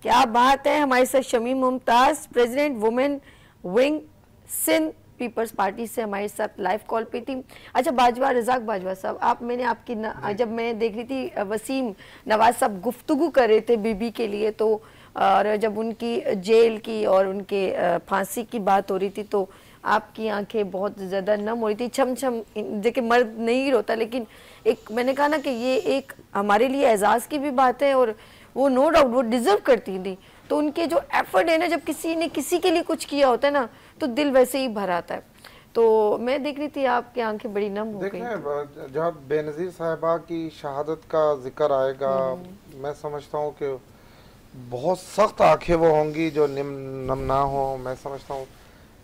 क्या बात है। हमारे साथ Shamim Mumtaz, president women wing Sindh People's Party से हमारे साथ लाइव कॉल पे थी। अच्छा बाजवा, रज़ाक बाजवा साहब, मैंने आपकी जब मैं देख रही थी वसीम नवाज साहब गुफ्तगू कर रहे थे बीबी के लिए, तो और जब उनकी जेल की और उनके फांसी की बात हो रही थी, तो आपकी आंखें बहुत ज़्यादा नम हो रही थी। छम छम, देखिए मर्द नहीं रोता, लेकिन एक मैंने कहा ना कि ये एक हमारे लिए एजाज़ की भी बात है, और वो नो डाउट वो डिजर्व करती थी। तो उनके जो एफर्ट है ना, जब किसी ने किसी के लिए कुछ किया होता है ना, तो दिल वैसे ही भर आता है। तो मैं देख रही थी आपकी आंखें बड़ी नम हो गई। देखें, जब बेनज़ीर साहिबा की शहादत का जिक्र आएगा, मैं समझता हूँ कि बहुत सख्त आंखें वो होंगी जो नम ना हो। मैं समझता हूँ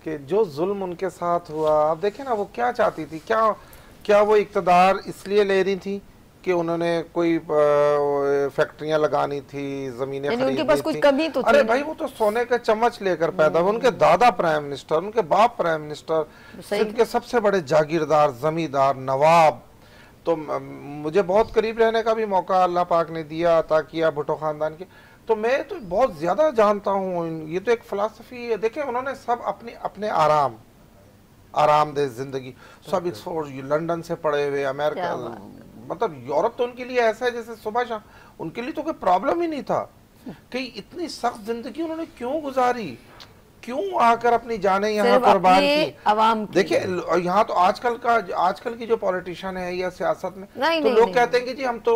कि जो जुल्म उनके साथ हुआ, आप देखें ना, वो क्या चाहती थी, क्या वो इक़्तिदार इसलिए ले रही थी कि उन्होंने कोई फैक्ट्रियां लगानी थी, जमीनें खरीदनी उनके पास कुछ थी। कमी तो अरे भाई, वो तो सोने का चम्मच लेकर पैदा हुए। उनके दादा प्राइम मिनिस्टर, उनके बाप प्राइम मिनिस्टर, सिंध के सबसे बड़े जागीरदार, जमींदार, नवाब। तो मुझे बहुत करीब रहने का भी मौका अल्लाह पाक ने दिया, अता किया भुट्टो खानदान के। तो मैं तो बहुत ज्यादा जानता हूँ, ये तो एक फिलॉसफी है। देखें, उन्होंने सब अपने आरामदेह जिंदगी, सब लंदन से पढ़े हुए, अमेरिका, मतलब यूरोप तो उनके लिए ऐसा है जैसे सुबह शाम। उनके लिए तो कोई प्रॉब्लम ही नहीं था कि इतनी सख्त जिंदगी उन्होंने क्यों गुजारी, क्यों आकर अपनी जाने यहाँ कुर्बान की। देखिए, यहाँ तो आजकल की जो पॉलिटिशियन है या सियासत में, तो लोग कहते हैं कि जी हम तो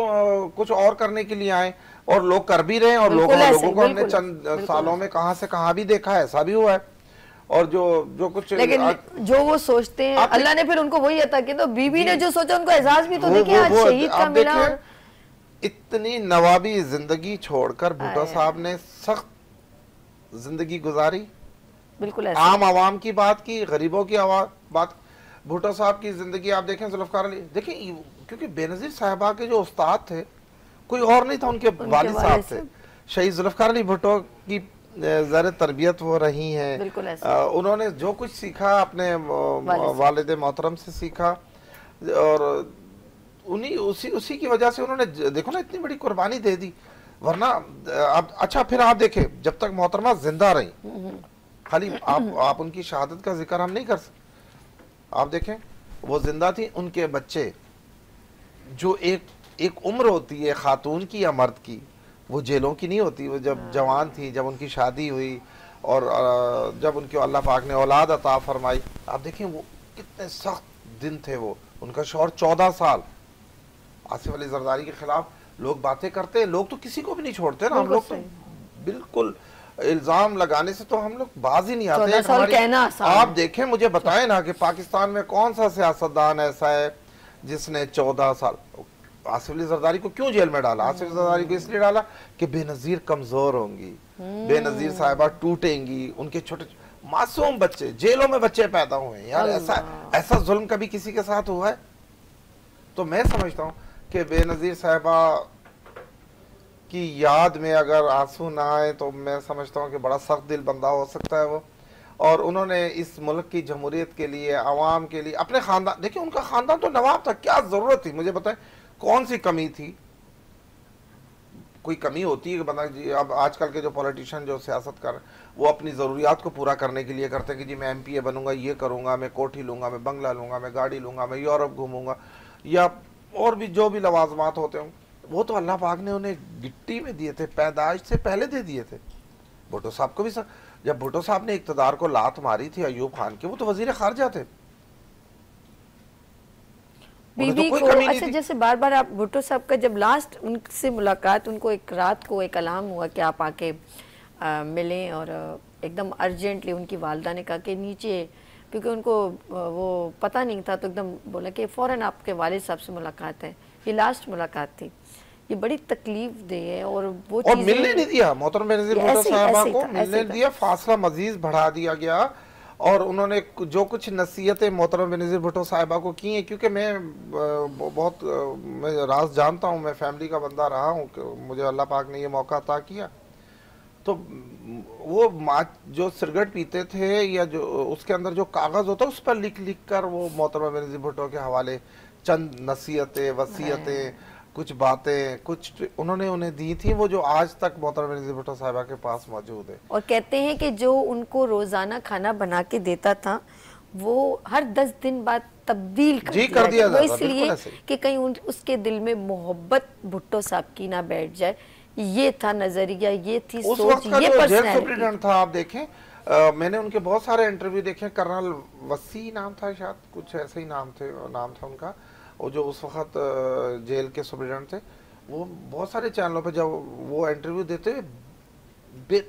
कुछ और करने के लिए आए, और लोग कर भी रहे हैं, और लोगों को हमने चंद सालों में कहां से कहां भी देखा है, ऐसा भी हुआ है। और जो कुछ, लेकिन जो वो सोचते हैं अल्लाह ने फिर उनको वही अता किया। तो बीबी ने जो सोचा उनको एहसास भी तो देखिए, आज शहीद का मिला। इतनी नवाबी जिंदगी छोड़कर भुट्टो साहब ने सख्त जिंदगी गुजारी, बिल्कुल आम आवाम की बात की, गरीबों की बात। भुट्टो साहब की जिंदगी आप देखें, जुल्फकार अली, देखें, क्योंकि बेनज़ीर साहिबा के जो उस्ताद थे कोई और नहीं था, उनके वालिद साहब थे। शहीद जुल्फकार अली भुट्टो की ज़र तरबियत वो रही हैं। उन्होंने जो कुछ सीखा अपने वालिद मोहतरम से सीखा, और उसी की वजह से उन्होंने, देखो ना, इतनी बड़ी कुर्बानी दे दी। वरना अच्छा, फिर आप देखें, जब तक मोहतरमा जिंदा रही, खाली आप उनकी शहादत का जिक्र हम नहीं कर सकते। आप देखें, वो जिंदा थी, उनके बच्चे, जो एक उम्र होती है खातून की या मर्द की, वो जेलों की नहीं होती। वो जब जवान थी, जब उनकी शादी हुई, और जब उनके अल्लाह पाक ने औलाद अता फरमाई, आप देखें वो कितने सख्त दिन थे। वो उनका शौहर 14 साल आसिफ अली जरदारी के खिलाफ लोग बातें करते हैं। लोग तो किसी को भी नहीं छोड़ते ना, हम लोग तो बिल्कुल इल्जाम लगाने से तो हम लोग बाज ही नहीं आते। आप देखें, मुझे बताएं ना कि पाकिस्तान में कौन सा सियासतदान ऐसा है जिसने 14 साल आसिफ अली जरदारी को क्यों जेल में डाला? आसिफ जरदारी को इसलिए डाला कि बेनजीर कमजोर होंगी, बेनजीर साहिबा टूटेंगी, उनके छोटे मासूम बच्चे, जेलों में बच्चे पैदा हुए हैं। यार ऐसा जुल्म कभी किसी के साथ हुआ है? तो मैं समझता हूँ कि बेनजीर साहिबा की याद में अगर आंसू ना आए तो मैं समझता हूँ कि बड़ा सख्त दिल बंदा हो सकता है वो। और उन्होंने इस मुल्क की जमहूरियत के लिए, आवाम के लिए, अपने खानदान, देखिए उनका खानदान तो नवाब था, क्या जरूरत थी? मुझे बताएं, कौन सी कमी थी? कोई कमी होती है कि बंदा जी, अब आजकल के जो पॉलिटिशियन जो सियासत कर, वो अपनी ज़रूरियात को पूरा करने के लिए करते हैं कि जी मैं MPA बनूंगा, ये करूंगा, मैं कोठी लूंगा, मैं बंगला लूंगा, मैं गाड़ी लूंगा, मैं यूरोप घूमूंगा, या और भी जो भी लवाजमात होते हों, वो तो अल्लाह पाक ने उन्हें गिट्टी में दिए थे, पैदाइश से पहले दे दिए थे। भुट्टो साहब को भी जब भुट्टो साहब ने इक़्तिदार को लात मारी थी अयूब खान के, वो तो वजीर खारजा थे। बीबी को अच्छा, जैसे बार बार आप भुट्टो साहब का जब लास्ट उनसे मुलाकात, उनको एक रात को एक अलार्म हुआ कि आप आके मिलें, और एकदम अर्जेंटली उनकी वालदा ने कहा कि नीचे, क्योंकि उनको वो पता नहीं था, तो एकदम बोला कि फ़ौरन आपके वालिद साहब से मुलाकात है। ये लास्ट मुलाकात थी, ये बड़ी तकलीफ दे है। और वो और मिलने नहीं दिया, मोहतरम बेनज़ीर भुट्टो साहबा को मिलने दिया, फासला मजीद बढ़ा दिया गया। और उन्होंने जो कुछ नसीहतें मोहतरम बेनज़ीर भुट्टो साहिबा को की हैं, क्योंकि मैं मैं राज जानता हूँ, मैं फैमिली का बंदा रहा हूँ, मुझे अल्लाह पाक ने ये मौका अता किया, तो वो जो सिगरेट पीते थे या जो उसके अंदर जो कागज़ होता है उस पर लिख लिख कर वो मोहतरम बेनज़ीर भुट्टो के हवाले चंद नसीहतें, वसीयतें, कुछ बातें कुछ उन्होंने उन्हें दी थी, वो जो आज तक मोहतरम बेनज़ीर भुट्टो साहिबा के पास मौजूद है। और कहते हैं कि जो उनको रोजाना खाना बना के देता था वो हर 10 दिन बाद तब्दील कर दिया वो इसलिए कि कहीं उसके दिल में मोहब्बत भुट्टो साहब की ना बैठ जाए। ये था नजरिया, ये थी उस सोच, वक्त का ये जो जेल सुप्रीडेंट था, आप देखें मैंने उनके बहुत सारे इंटरव्यू देखे, कर्नल वसी नाम था, शायद कुछ ऐसे ही नाम था उनका, और जो उस वक्त जेल के सुप्रीडेंट थे, वो बहुत सारे चैनलों पे जब वो इंटरव्यू देते हुए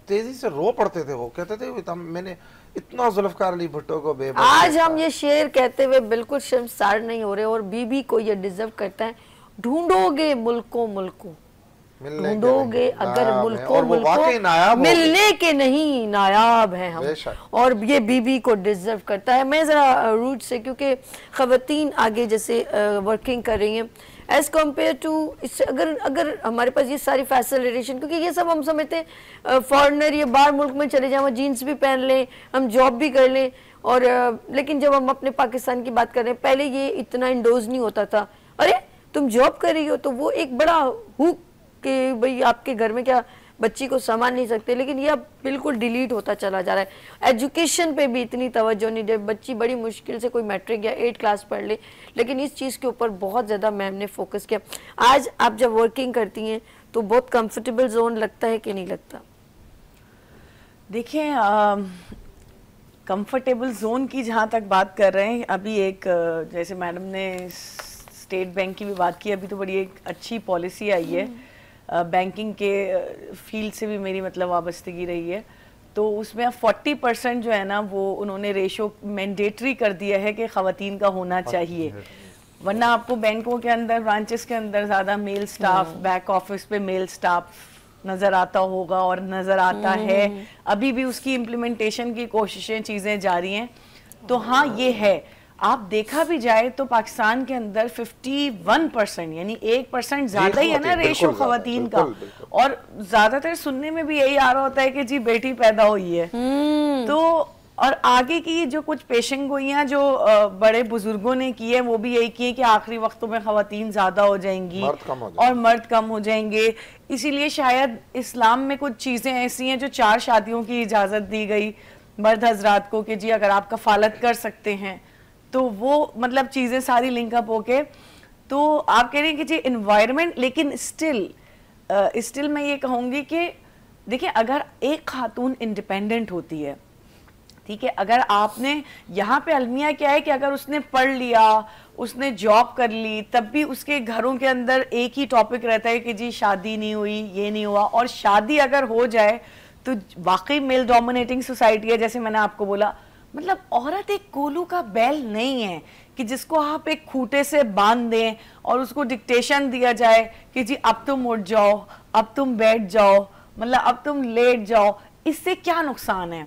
तेजी से रो पड़ते थे। वो कहते थे मैंने इतना जुल्फकार अली भुट्टो को आज हम ये शेर कहते हुए बिल्कुल शर्मसार नहीं हो रहे, और बीबी को ये डिजर्व करता है। ढूंढोगे मुल्को मुल्को, ढूंढोगे अगर मुल्को मुल्को, मिलने के नहीं नायाब हैं हम, और ये बीबी को डिजर्व करता है। मैं जरा रूट से, क्योंकि खवातीन आगे जैसे वर्किंग कर रही हैं एज कम्पेयर टू इससे, अगर हमारे पास ये सारी फैसिलिटेशन, क्योंकि ये सब हम समझते हैं फॉरेनर ये बाहर मुल्क में चले जाए, जीन्स भी पहन लें, हम जॉब भी कर लें, और लेकिन जब हम अपने पाकिस्तान की बात कर रहे हैं, पहले ये इतना इंडोज नहीं होता था। अरे तुम जॉब कर रही हो तो वो एक बड़ा हुक कि भाई आपके घर में क्या बच्ची को संभाल नहीं सकते, लेकिन ये अब बिल्कुल डिलीट होता चला जा रहा है। एजुकेशन पे भी इतनी तवज्जो नहीं, जब बच्ची बड़ी मुश्किल से कोई मैट्रिक या 8 क्लास पढ़ ले, लेकिन इस चीज़ के ऊपर बहुत ज़्यादा मैम ने फोकस किया। आज आप जब वर्किंग करती हैं तो बहुत कंफर्टेबल जोन लगता है कि नहीं लगता? देखिए कंफर्टेबल जोन की जहाँ तक बात कर रहे हैं, अभी एक जैसे मैडम ने स्टेट बैंक की भी बात की, अभी तो बड़ी एक अच्छी पॉलिसी आई है, बैंकिंग के फील्ड से भी मेरी मतलब वाबस्तगी रही है, तो उसमें अब 40% जो है ना वो उन्होंने रेशो मैंडेटरी कर दिया है कि ख़वातीन का होना चाहिए, वरना आपको बैंकों के अंदर ब्रांचेस के अंदर ज़्यादा मेल स्टाफ, बैक ऑफिस पे मेल स्टाफ नज़र आता होगा और नज़र आता है। अभी भी उसकी इम्प्लीमेंटेशन की कोशिशें चीज़ें जारी हैं। तो हाँ ये है, आप देखा भी जाए तो पाकिस्तान के अंदर 51% यानी 1% ज्यादा ही है ना रेशो खवातीन का, और ज्यादातर सुनने में भी यही आ रहा होता है कि जी बेटी पैदा हुई है। तो और आगे की जो कुछ पेशन गोइयां जो बड़े बुजुर्गों ने की है वो भी यही की है कि आखिरी वक्तों में खवातीन ज्यादा हो जाएंगी और मर्द कम हो जाएंगे, इसीलिए शायद इस्लाम में कुछ चीजें ऐसी हैं जो 4 शादियों की इजाजत दी गई मर्द हजरात को कि जी अगर आप कफालत कर सकते हैं, तो वो मतलब चीज़ें सारी लिंकअप होके, तो आप कह रहे हैं कि जी इन्वायरमेंट, लेकिन स्टिल मैं ये कहूँगी कि देखिए अगर एक खातून इंडिपेंडेंट होती है, ठीक है, अगर आपने यहाँ पे अलमिया क्या है कि अगर उसने पढ़ लिया, उसने जॉब कर ली, तब भी उसके घरों के अंदर एक ही टॉपिक रहता है कि जी शादी नहीं हुई, ये नहीं हुआ, और शादी अगर हो जाए तो वाकई मेल डोमिनेटिंग सोसाइटी है, जैसे मैंने आपको बोला, मतलब औरत एक कोलू का बैल नहीं है कि जिसको आप एक खूंटे से बांध दें और उसको डिक्टेशन दिया जाए कि जी अब तुम उठ जाओ, अब तुम बैठ जाओ, मतलब अब तुम लेट जाओ। इससे क्या नुकसान है?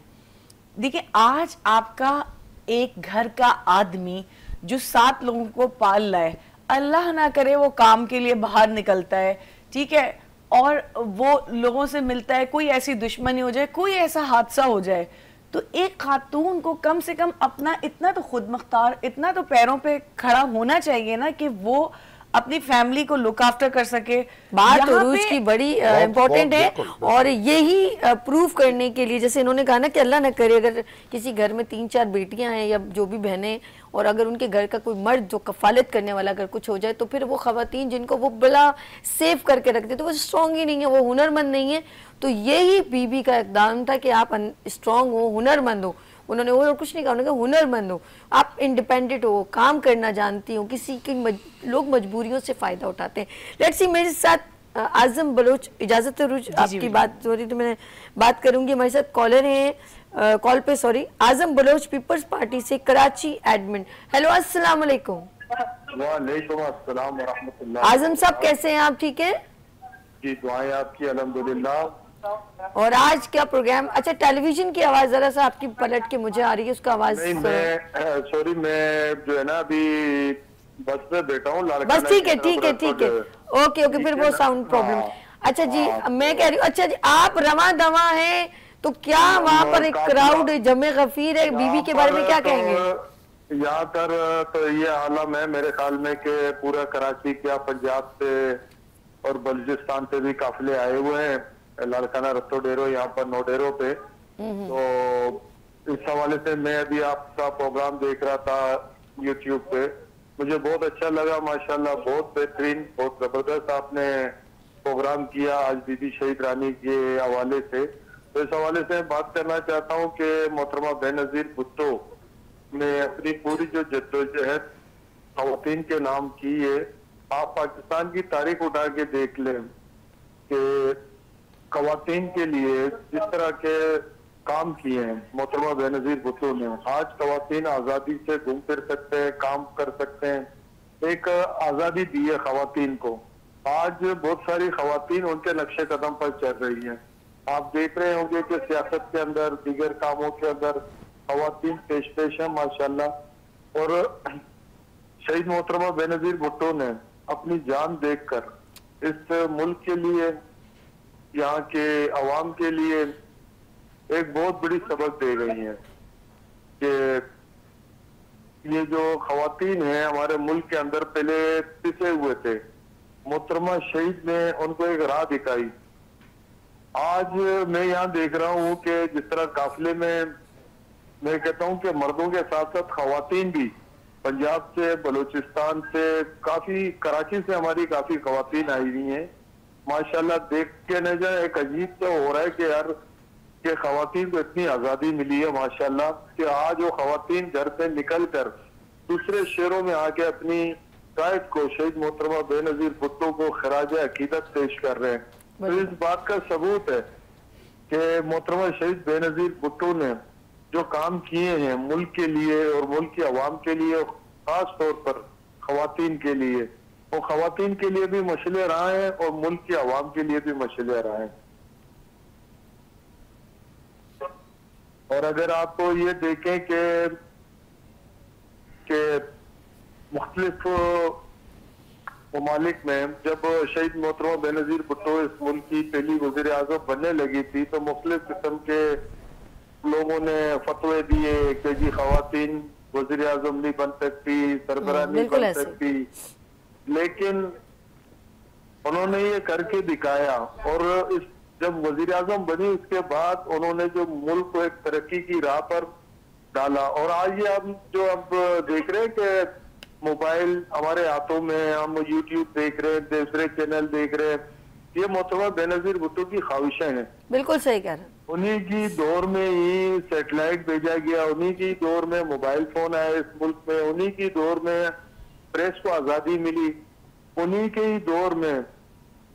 देखिए आज आपका एक घर का आदमी जो 7 लोगों को पाल रहा है, अल्लाह ना करे वो काम के लिए बाहर निकलता है, ठीक है, और वो लोगों से मिलता है, कोई ऐसी दुश्मनी हो जाए, कोई ऐसा हादसा हो जाए, तो एक खातून को कम से कम अपना इतना तो खुद मुख्तार, इतना तो पैरों पे खड़ा होना चाहिए ना कि वो अपनी फैमिली को लुक आफ्टर कर सके। बात उरूज की बड़ी इम्पोर्टेंट है, और यही प्रूफ करने के लिए जैसे इन्होंने कहा ना कि अल्लाह न करे अगर किसी घर में 3-4 बेटियां हैं या जो भी बहनें, और अगर उनके घर का कोई मर्द जो कफालत करने वाला अगर कुछ हो जाए, तो फिर वो खवातीन जिनको वो बड़ा सेव करके रखते, तो वो स्ट्रॉन्ग ही नहीं है, वो हुनरमंद नहीं है। तो यही बीबी का इक़दाम था कि आप स्ट्रॉन्ग हो, हुनरमंद हो। उन्होंने और कुछ नहीं कहा, उन्होंने कहा हुनरमंद हो, आप इंडिपेंडेंट हो, काम करना जानती हो, किसी की लोग मजबूरियों से फ़ायदा उठाते हैं। लेट्स सी, मेरे साथ आजम बलोच, इजाज़त है रुज, आपकी बात हो रही तो मैं बात करूंगी। हमारे साथ कॉलर हैं, कॉल पे सॉरी, आजम बलोच पीपल्स पार्टी से, कराची एडमिन। हेलो अस्सलाम वालेकुम। वालेकुम अस्सलाम व रहमतुल्लाह। आजम साहब कैसे हैं आप, ठीक है? जी दुआएं आपकी अल्हम्दुलिल्लाह। और आज क्या प्रोग्राम? अच्छा, टेलीविजन की आवाज जरा सा आपकी पलट के मुझे आ रही है, उसका आवाज। नहीं, मैं सॉरी, मैं जो है ना अभी बस में बैठा हूँ। बस ठीक है, ठीक है, ठीक है, ओके ओके, फिर वो साउंड प्रॉब्लम। अच्छा जी, मैं कह रही हूँ, अच्छा जी, आप रवा दवा हैं तो क्या वहाँ पर एक क्राउड जमे गफीर है, बीवी के बारे में क्या कहेंगे? यहाँ पर तो ये आलम है मेरे ख्याल में कि पूरा कराची क्या पंजाब से और बलूचिस्तान से भी काफिले आए हुए हैं लाड़काना रत्तो डेरो यहाँ पर नोडेरो पे। तो इस हवाले से मैं अभी आपका प्रोग्राम देख रहा था यूट्यूब पे, मुझे बहुत अच्छा लगा माशाल्लाह, बहुत बेहतरीन, बहुत जबरदस्त आपने प्रोग्राम किया आज बीबी शहीद रानी के हवाले से। तो इस हवाले से बात करना चाहता हूँ कि मोहतरमा बेनजीर भुट्टो ने अपनी पूरी जो जद्दोजहद खवातीन के नाम की है, आप पाकिस्तान की तारीख उठा के देख लें कि खवातीन के लिए जिस तरह के काम किए हैं मोहतरमा बेनजीर भुट्टो ने, आज खवातीन आजादी से घूम फिर सकते हैं, काम कर सकते हैं, एक आजादी दी है खवातीन को। आज बहुत सारी खवातीन उनके नक्शे कदम पर चल रही हैं। आप देख रहे होंगे कि सियासत के अंदर, दीगर कामों के अंदर खवातीन पेश है माशाल्लाह। और शहीद मोहतरमा बेनजीर भुट्टो ने अपनी जान देकर इस मुल्क के लिए, यहाँ के अवाम के लिए एक बहुत बड़ी सबक दे गई है कि ये जो खवातीन हैं हमारे मुल्क के अंदर पहले पिसे हुए थे, मोहतरमा शहीद ने उनको एक राह दिखाई। आज मैं यहाँ देख रहा हूँ कि जिस तरह काफिले में मैं कहता हूँ कि मर्दों के साथ साथ खवातीन भी पंजाब से, बलूचिस्तान से, काफी कराची से हमारी काफी खवातीन आई हुई हैं माशाल्लाह। देख के न जाए एक अजीब तो हो रहा है कि यार कि खवातीन को इतनी आजादी मिली है माशाल्लाह कि आज वो खवातीन घर से निकल कर दूसरे शहरों में आके अपनी कायद को, शहीद मोहतरमा बेनजीर भुट्टो को खराज अकीदत पेश कर रहे हैं। तो इस बात का सबूत है कि मोहतरमा शहीद बेनजीर भुट्टो ने जो काम किए हैं मुल्क के लिए और मुल्क की आवाम के लिए, खास तौर पर खवातीन के लिए, वो खवातीन के लिए भी मशले रहा है और मुल्क की आवाम के लिए भी मशले रहा है। और अगर आप ये देखें कि मुख्तलिफ ममालिक में जब शहीद मोहतरमा बेनजीर भुट्टो इस मुल्क की पहली वज़ीर आज़म बनने लगी थी तो मुख्तलिफ किस्म के लोगों ने फतवे दिए कि जी खवातीन वज़ीर आज़म नहीं बन सकती, सरबराह नहीं बन सकती, लेकिन उन्होंने ये करके दिखाया। और इस जब वज़ीर आज़म बनी उसके बाद उन्होंने जो मुल्क को एक तरक्की की राह पर डाला। और आज ये हम जो अब देख रहे हैं कि मोबाइल हमारे हाथों में, हम यूट्यूब देख रहे हैं, दूसरे चैनल देख रहे हैं, ये मोहतरमा बेनजीर भुट्टो की ख्वाहिशें हैं। बिल्कुल सही कह रहे हैं। उन्हीं की दौर में ही सैटेलाइट भेजा गया, उन्हीं की दौर में मोबाइल फोन आया इस मुल्क में, उन्हीं की दौर में प्रेस को आजादी मिली, उन्हीं के ही दौर में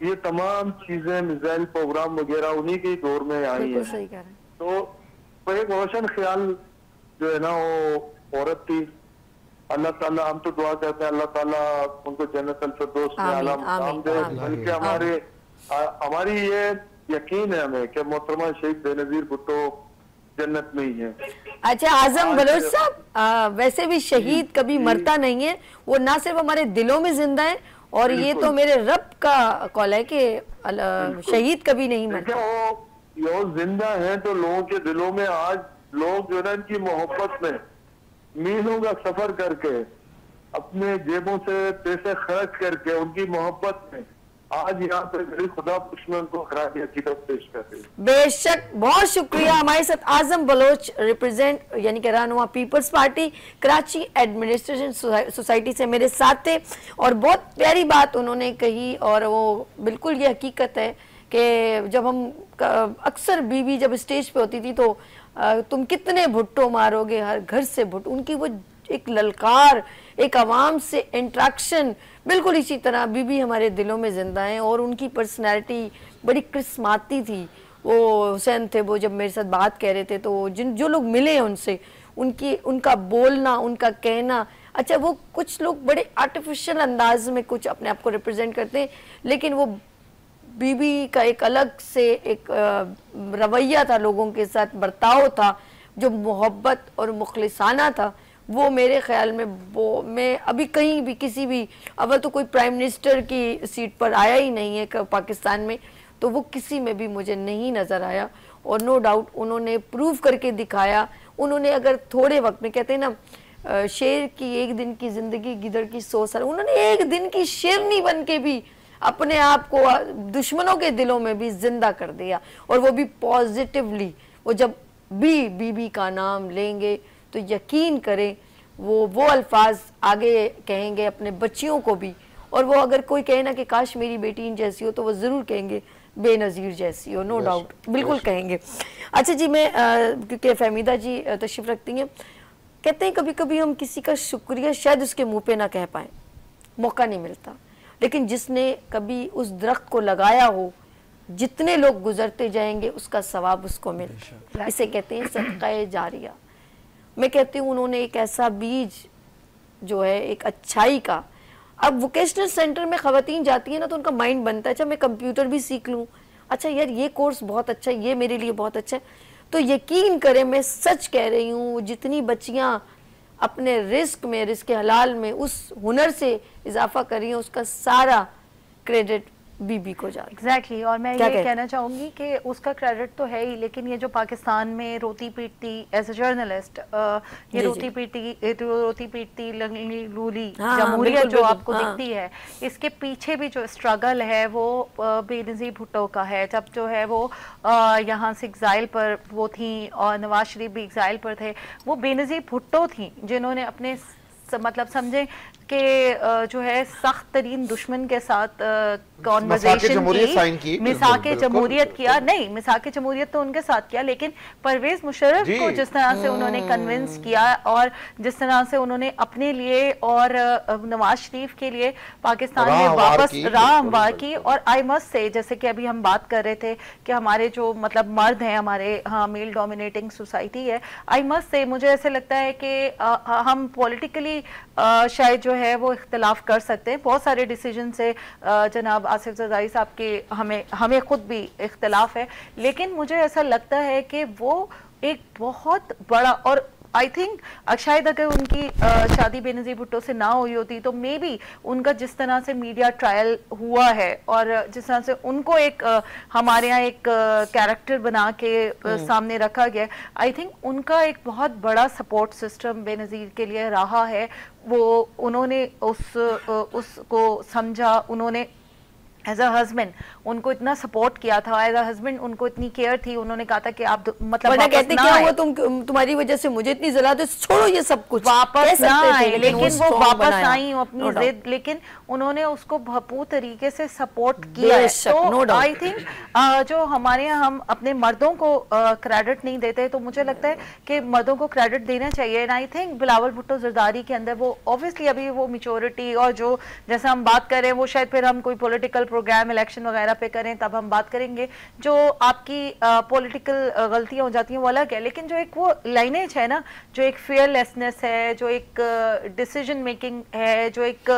ये तमाम चीजें, मिसाइल प्रोग्राम वगैरह उन्हीं के ही दौर में आई है। तो एक रोशन ख्याल जो है ना वो औरत थी। अल्लाह ताला, हम तो दुआ करते हैं अल्लाह ताला उनको जन्नत अल फिरदौस में आला मकाम दे। बल्कि हमारी ये यकीन है हमें कि मोहतरमा शहीद बेनजीर भुट्टो जन्नत में ही है। अच्छा आजम बलोच साहब, वैसे भी शहीद कभी मरता नहीं है, वो ना सिर्फ हमारे दिलों में जिंदा है और ये तो मेरे रब का कौल है कि शहीद कभी नहीं मरता। वो जिंदा है तो लोगों के दिलों में आज लोग जो है इनकी मोहब्बत में मीलों का सफर करके अपने जेबों से पैसे खर्च करके उनकी मोहब्बत में आज यहाँ पे मेरी खुदा पुष्मन को खराज अकीदत पेश करते हैं। बेशक, बहुत शुक्रिया। हमारे साथ आजम बलोच रिप्रेजेंट यानी कि रहनुमा People's Party Karachi administration society से मेरे साथ थे और बहुत प्यारी बात उन्होंने कही। और वो बिल्कुल ये हकीकत है कि जब हम अक्सर बीवी जब स्टेज पे होती थी तो तुम कितने भुट्टो मारोगे, हर घर से भुट्टो, उनकी वो एक ललकार, एक आवाम से इंट्रैक्शन, बिल्कुल इसी तरह बीबी हमारे दिलों में जिंदा हैं। और उनकी पर्सनैलिटी बड़ी क्रिस्माती थी। वो हुसैन थे, वो जब मेरे साथ बात कह रहे थे तो जो लोग मिले उनसे, उनका बोलना, उनका कहना, अच्छा वो कुछ लोग बड़े आर्टिफिशियल अंदाज में कुछ अपने आप को रिप्रेजेंट करते हैं, लेकिन वो बीबी का एक अलग से एक रवैया था, लोगों के साथ बर्ताव था जो मोहब्बत और मुखलिसाना था, वो मेरे ख्याल में वो मैं अभी कहीं भी किसी भी, अव्वल तो कोई प्राइम मिनिस्टर की सीट पर आया ही नहीं है पाकिस्तान में, तो वो किसी में भी मुझे नहीं नज़र आया। और नो डाउट उन्होंने प्रूव करके दिखाया। उन्होंने अगर थोड़े वक्त में, कहते हैं ना शेर की एक दिन की ज़िंदगी गिदड़ की 100 साल, उन्होंने एक दिन की शेरनी बन के भी अपने आप को दुश्मनों के दिलों में भी जिंदा कर दिया, और वो भी पॉजिटिवली। वो जब भी बीबी का नाम लेंगे तो यकीन करें वो अल्फाज आगे कहेंगे अपने बच्चियों को भी, और वो अगर कोई कहे ना कि काश मेरी बेटी इन जैसी हो, तो वो ज़रूर कहेंगे बेनज़ीर जैसी हो, नो डाउट, बिल्कुल कहेंगे। अच्छा जी, मैं क्योंकि फहमीदा जी तशरीफ़ रखती हैं, कहते हैं कभी कभी हम किसी का शुक्रिया शायद उसके मुंह पे ना कह पाएँ, मौका नहीं मिलता, लेकिन जिसने कभी उस दरख्त को लगाया हो, जितने लोग गुजरते जाएंगे उसका सवाब उसको मिले, इसे कहते हैं सदक़ा जारिया। मैं कहती हूँ उन्होंने एक ऐसा बीज जो है एक अच्छाई का, अब वोकेशनल सेंटर में ख़वातीन जाती हैं ना तो उनका माइंड बनता है, अच्छा मैं कंप्यूटर भी सीख लूँ, अच्छा यार ये कोर्स बहुत अच्छा है, ये मेरे लिए बहुत अच्छा है। तो यकीन करें, मैं सच कह रही हूँ, जितनी बच्चियाँ अपने रिस्क हलाल में उस हुनर से इजाफा कर रही हैं, उसका सारा क्रेडिट बीबी को जा। एग्जैक्टली और मैं ये कहना चाहूँगी कि उसका क्रेडिट तो है ही, लेकिन ये जो पाकिस्तान में रोती पीटती एज ए जर्नलिस्ट, ये रोती पीटती लूली जमहूरियत जो आपको दिखती है, इसके पीछे भी जो स्ट्रगल है वो बेनज़ीर भुट्टो का है। जब जो है वो यहाँ से एग्जाइल पर वो थी और नवाज शरीफ भी एग्जाइल पर थे, वो बेनज़ीर भुट्टो थी जिन्होंने अपने मतलब समझे कि जो है सख्त तरीन दुश्मन के साथ कॉन्वर्सेशन की, मिसाके जमहूरियत किया, नहीं मिसाके जमहूरियत तो उनके साथ किया, लेकिन परवेज मुशर्रफ को जिस तरह से उन्होंने कन्विंस किया और जिस तरह से उन्होंने अपने लिए और नवाज शरीफ के लिए पाकिस्तान में वापस राह हमवार की। और आई मस्ट से, जैसे कि अभी हम बात कर रहे थे कि हमारे जो मतलब मर्द हैं, हमारे मेल डोमिनेटिंग सोसाइटी है, आई मस्ट से मुझे ऐसे लगता है कि हम पॉलिटिकली शायद जो है वो इख्तिलाफ कर सकते हैं, बहुत सारे डिसीजन से जनाब आसिफ ज़रदारी साहब के हमें खुद भी इख्तिलाफ है, लेकिन मुझे ऐसा लगता है कि वो एक बहुत बड़ा, और आई थिंक शायद अगर उनकी शादी बेनज़ीर भुट्टो से ना हुई होती तो मे बी उनका जिस तरह से मीडिया ट्रायल हुआ है और जिस तरह से उनको एक हमारे यहाँ एक कैरेक्टर बना के सामने रखा गया, आई थिंक उनका एक बहुत बड़ा सपोर्ट सिस्टम बेनज़ीर के लिए रहा है। वो उन्होंने उसको समझा, उन्होंने एज अ हस्बैंड उनको इतना सपोर्ट किया था, एज अ हस्बैंड उनको इतनी केयर थी, उन्होंने कहा था कि आप मतलब कहते क्या हुआ तुम्हारी वजह से मुझे इतनी जला दो, छोड़ो ये सब कुछ, वापस ना आए, लेकिन वो वापस आई अपनी जिद, लेकिन उन्होंने उसको भरपूर तरीके से सपोर्ट किया। तो आई थिंक जो हमारे यहाँ हम अपने मर्दों को क्रेडिट नहीं देते, तो मुझे लगता है कि मर्दों को क्रेडिट देना चाहिए। And I think Bilawal Bhutto Zardari के अंदर वो ऑब्वियसली अभी वो मैच्योरिटी, और जो जैसा हम बात कर रहे हैं वो शायद फिर हम कोई पॉलिटिकल प्रोग्राम इलेक्शन वगैरह पे करें तब हम बात करेंगे, जो आपकी पॉलिटिकल गलतियां हो जाती हैं वो अलग है, लेकिन जो एक वो लाइनेज है ना, जो एक फेयरलेसनेस है, जो एक डिसीजन मेकिंग है, जो एक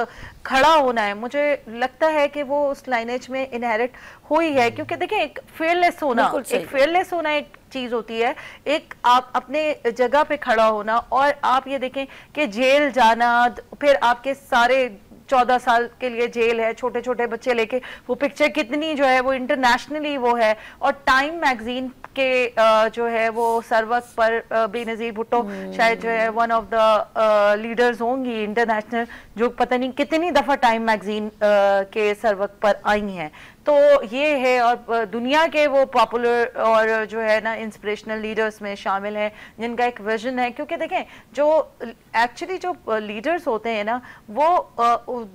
खड़ा होना है, मुझे लगता है कि वो उस लाइनेज में इनहेरिट हुई है। क्योंकि देखिए एक फेयरलेस होना एक चीज होती है, एक आप अपने जगह पे खड़ा होना, और आप ये देखें कि जेल जाना, फिर आपके सारे 14 साल के लिए जेल है, छोटे छोटे बच्चे लेके, वो पिक्चर कितनी जो है वो इंटरनेशनली वो है, और टाइम मैगजीन के जो है वो सरवक पर बेनज़ीर भुट्टो शायद जो है वन ऑफ द लीडर्स होंगी इंटरनेशनल, जो पता नहीं कितनी दफा टाइम मैगजीन के सरवक पर आई हैं। तो ये है, और दुनिया के वो पॉपुलर और जो है ना इंस्पिरेशनल लीडर्स में शामिल हैं जिनका एक विजन है। क्योंकि देखें जो एक्चुअली जो लीडर्स होते हैं ना, वो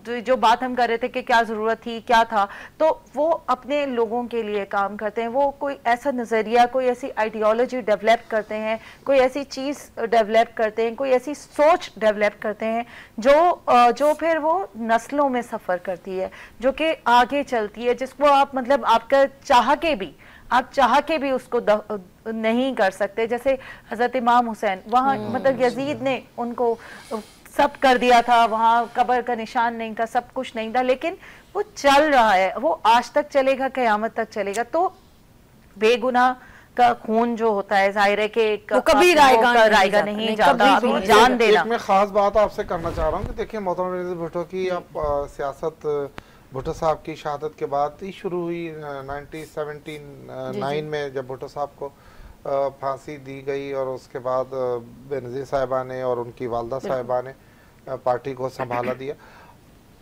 जो बात हम कर रहे थे कि क्या ज़रूरत थी, क्या था, तो वो अपने लोगों के लिए काम करते हैं, वो कोई ऐसा नज़रिया, कोई ऐसी आइडियोलॉजी डेवलप करते हैं, कोई ऐसी चीज़ डेवलप करते हैं, कोई ऐसी सोच डेवलप करते हैं जो फिर वो नस्लों में सफ़र करती है, जो कि आगे चलती है, जिसको आप मतलब आपका आप चाह के भी उसको नहीं कर सकते। जैसे हजरत इमाम हुसैन, वहाँ मतलब यजीद ने उनको सब कर दिया था, वहाँ कब्र का निशान नहीं था, सब कुछ नहीं था, लेकिन वो चल रहा है, वो आज तक चलेगा, क़यामत तक चलेगा। तो बेगुनाह का खून जो होता है जाहिर है कि वो कभी रायगा नहीं जाता। अपनी जान देना। मैं खास बात आपसे करना चाह रहा हूँ कि देखिए मोहतरम बेनज़ीर भुट्टो की अब सियासत भुट्टो साहब की शहादत के बाद ही शुरू हुई। 1979 में जब भुट्टो साहब को फांसी दी गई और उसके बाद बेनज़ीर साहिबा ने और उनकी वालदा साहिबा ने पार्टी को संभाला दिया।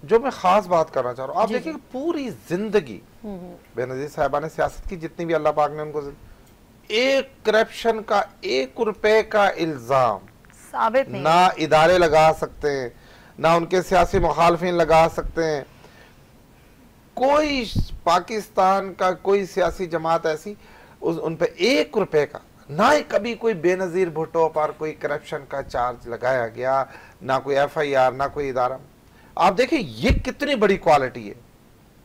जो मैं खास बात करना चाह रहा हूँ, आप देखिए पूरी जिंदगी बेनज़ीर साहिबा ने सियासत की, जितनी भी अल्लाह पाक ने उनको, एक करप्शन का 1 रुपए का इल्जाम साबित नहीं, ना इदारे लगा सकते हैं, ना उनके सियासी मुखालफिन लगा सकते हैं। कोई पाकिस्तान का कोई सियासी जमात ऐसी उन पे 1 रुपए का, ना ही कभी कोई बेनज़ीर भुट्टो पर कोई करप्शन का चार्ज लगाया गया, ना कोई FIR, ना कोई इदारा। आप देखिए ये कितनी बड़ी क्वालिटी है,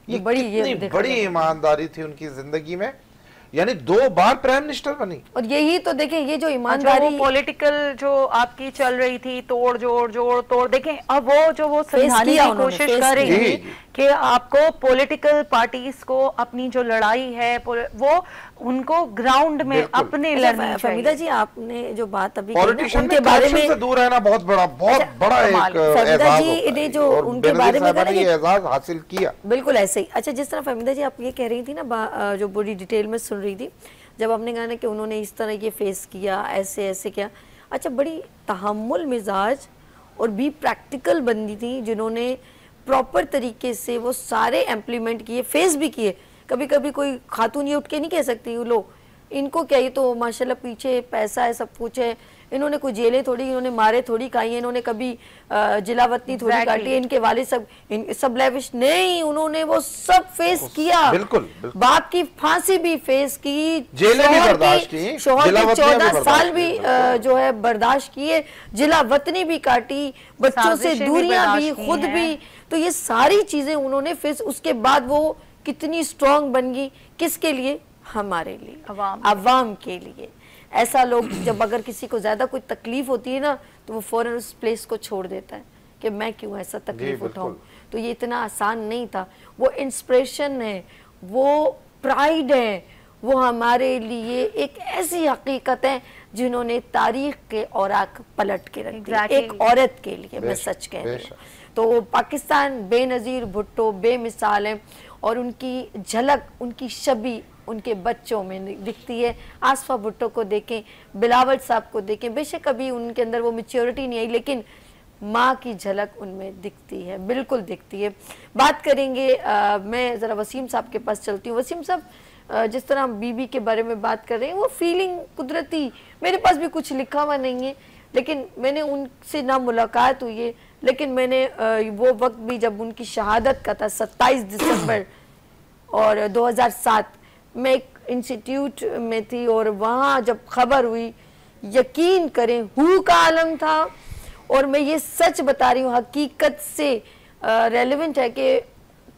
ये कितनी बड़ी ईमानदारी थी उनकी जिंदगी में, यानी 2 बार प्राइम मिनिस्टर बनी। और यही तो देखें, ये जो ईमानदारी पॉलिटिकल जो आपकी चल रही थी, तोड़ जोड़ देखें, अब वो जो वो समझाने की कोशिश कर रही थी कि आपको पॉलिटिकल पार्टीज को अपनी जो लड़ाई है वो उनको ग्राउंड में अपने लड़नी चाहिए। फहमीदा जी, आपने जो बात अभी उनके बारे में से दूर रहना बहुत बड़ा एक एजाज जी ने जो उनके बारे में एजाज हासिल किया, बिल्कुल ऐसे ही। अच्छा, जिस तरह फहमीदा जी आप ये कह रही थी ना, जो बड़ी डिटेल में सुन रही थी, जब आपने कहा ना कि उन्होंने इस तरह ये फेस किया, ऐसे किया। अच्छा, बड़ी तहम्मुल मिजाज और भी प्रैक्टिकल बंदी थी, जिन्होंने प्रॉपर तरीके से वो सारे इम्प्लीमेंट किए, फेस भी किए। कभी कभी कोई खातून ये उठ के नहीं कह सकती लो इनको क्या, ये तो माशाल्लाह पीछे पैसा है, सब कुछ है, इन्होंने कोई जेलें थोड़ी, इन्होंने मारे थोड़ी खाई है, इन्होंने कभी जिलावतनी थोड़ी काटी है, इनके वाले सब लेविश नहीं, उन्होंने वो सब फेस किया। बिल्कुल। बाप की फांसी भी फेस की, जेलें भी बर्दाश्त की, शोहर के 14 साल भी जो है बर्दाश्त किए, जिलावतनी भी काटी, बच्चों से दूरियां भी, खुद भी। तो ये सारी चीजें उन्होंने फेस, उसके बाद वो कितनी स्ट्रांग बन गई, किसके लिए? हमारे लिए, अवाम के लिए। ऐसा लोग जब अगर किसी को ज्यादा कोई तकलीफ होती है ना, तो वो फौरन उस प्लेस को छोड़ देता है कि मैं क्यों ऐसा तकलीफ उठाऊं। तो ये इतना आसान नहीं था। वो इंस्पिरेशन है, वो प्राइड है, वो हमारे लिए एक ऐसी हकीकत है जिन्होंने तारीख के औराक पलट के रख दिए, एक औरत के लिए। मैं सच कह रही हूँ। तो पाकिस्तान बेनज़ीर भुट्टो बेमिसाल है, और उनकी झलक, उनकी छवि उनके बच्चों में दिखती है। आसफा भुट्टो को देखें, बिलावल साहब को देखें, बेशक अभी उनके अंदर वो मैच्योरिटी नहीं आई, लेकिन माँ की झलक उनमें दिखती है, बिल्कुल दिखती है। बात करेंगे, मैं ज़रा वसीम साहब के पास चलती हूँ। वसीम साहब, जिस तरह हम बीबी के बारे में बात कर रहे हैं, वो फीलिंग कुदरती, मेरे पास भी कुछ लिखा हुआ नहीं है, लेकिन मैंने उनसे ना मुलाकात हुई है, लेकिन मैंने वो वक्त भी जब उनकी शहादत का था 27 दिसंबर और 2007, मैं एक इंस्टीट्यूट में थी, और वहाँ जब खबर हुई, यकीन करें हू का आलम था। और मैं ये सच बता रही हूँ, हकीकत से रेलेवेंट है कि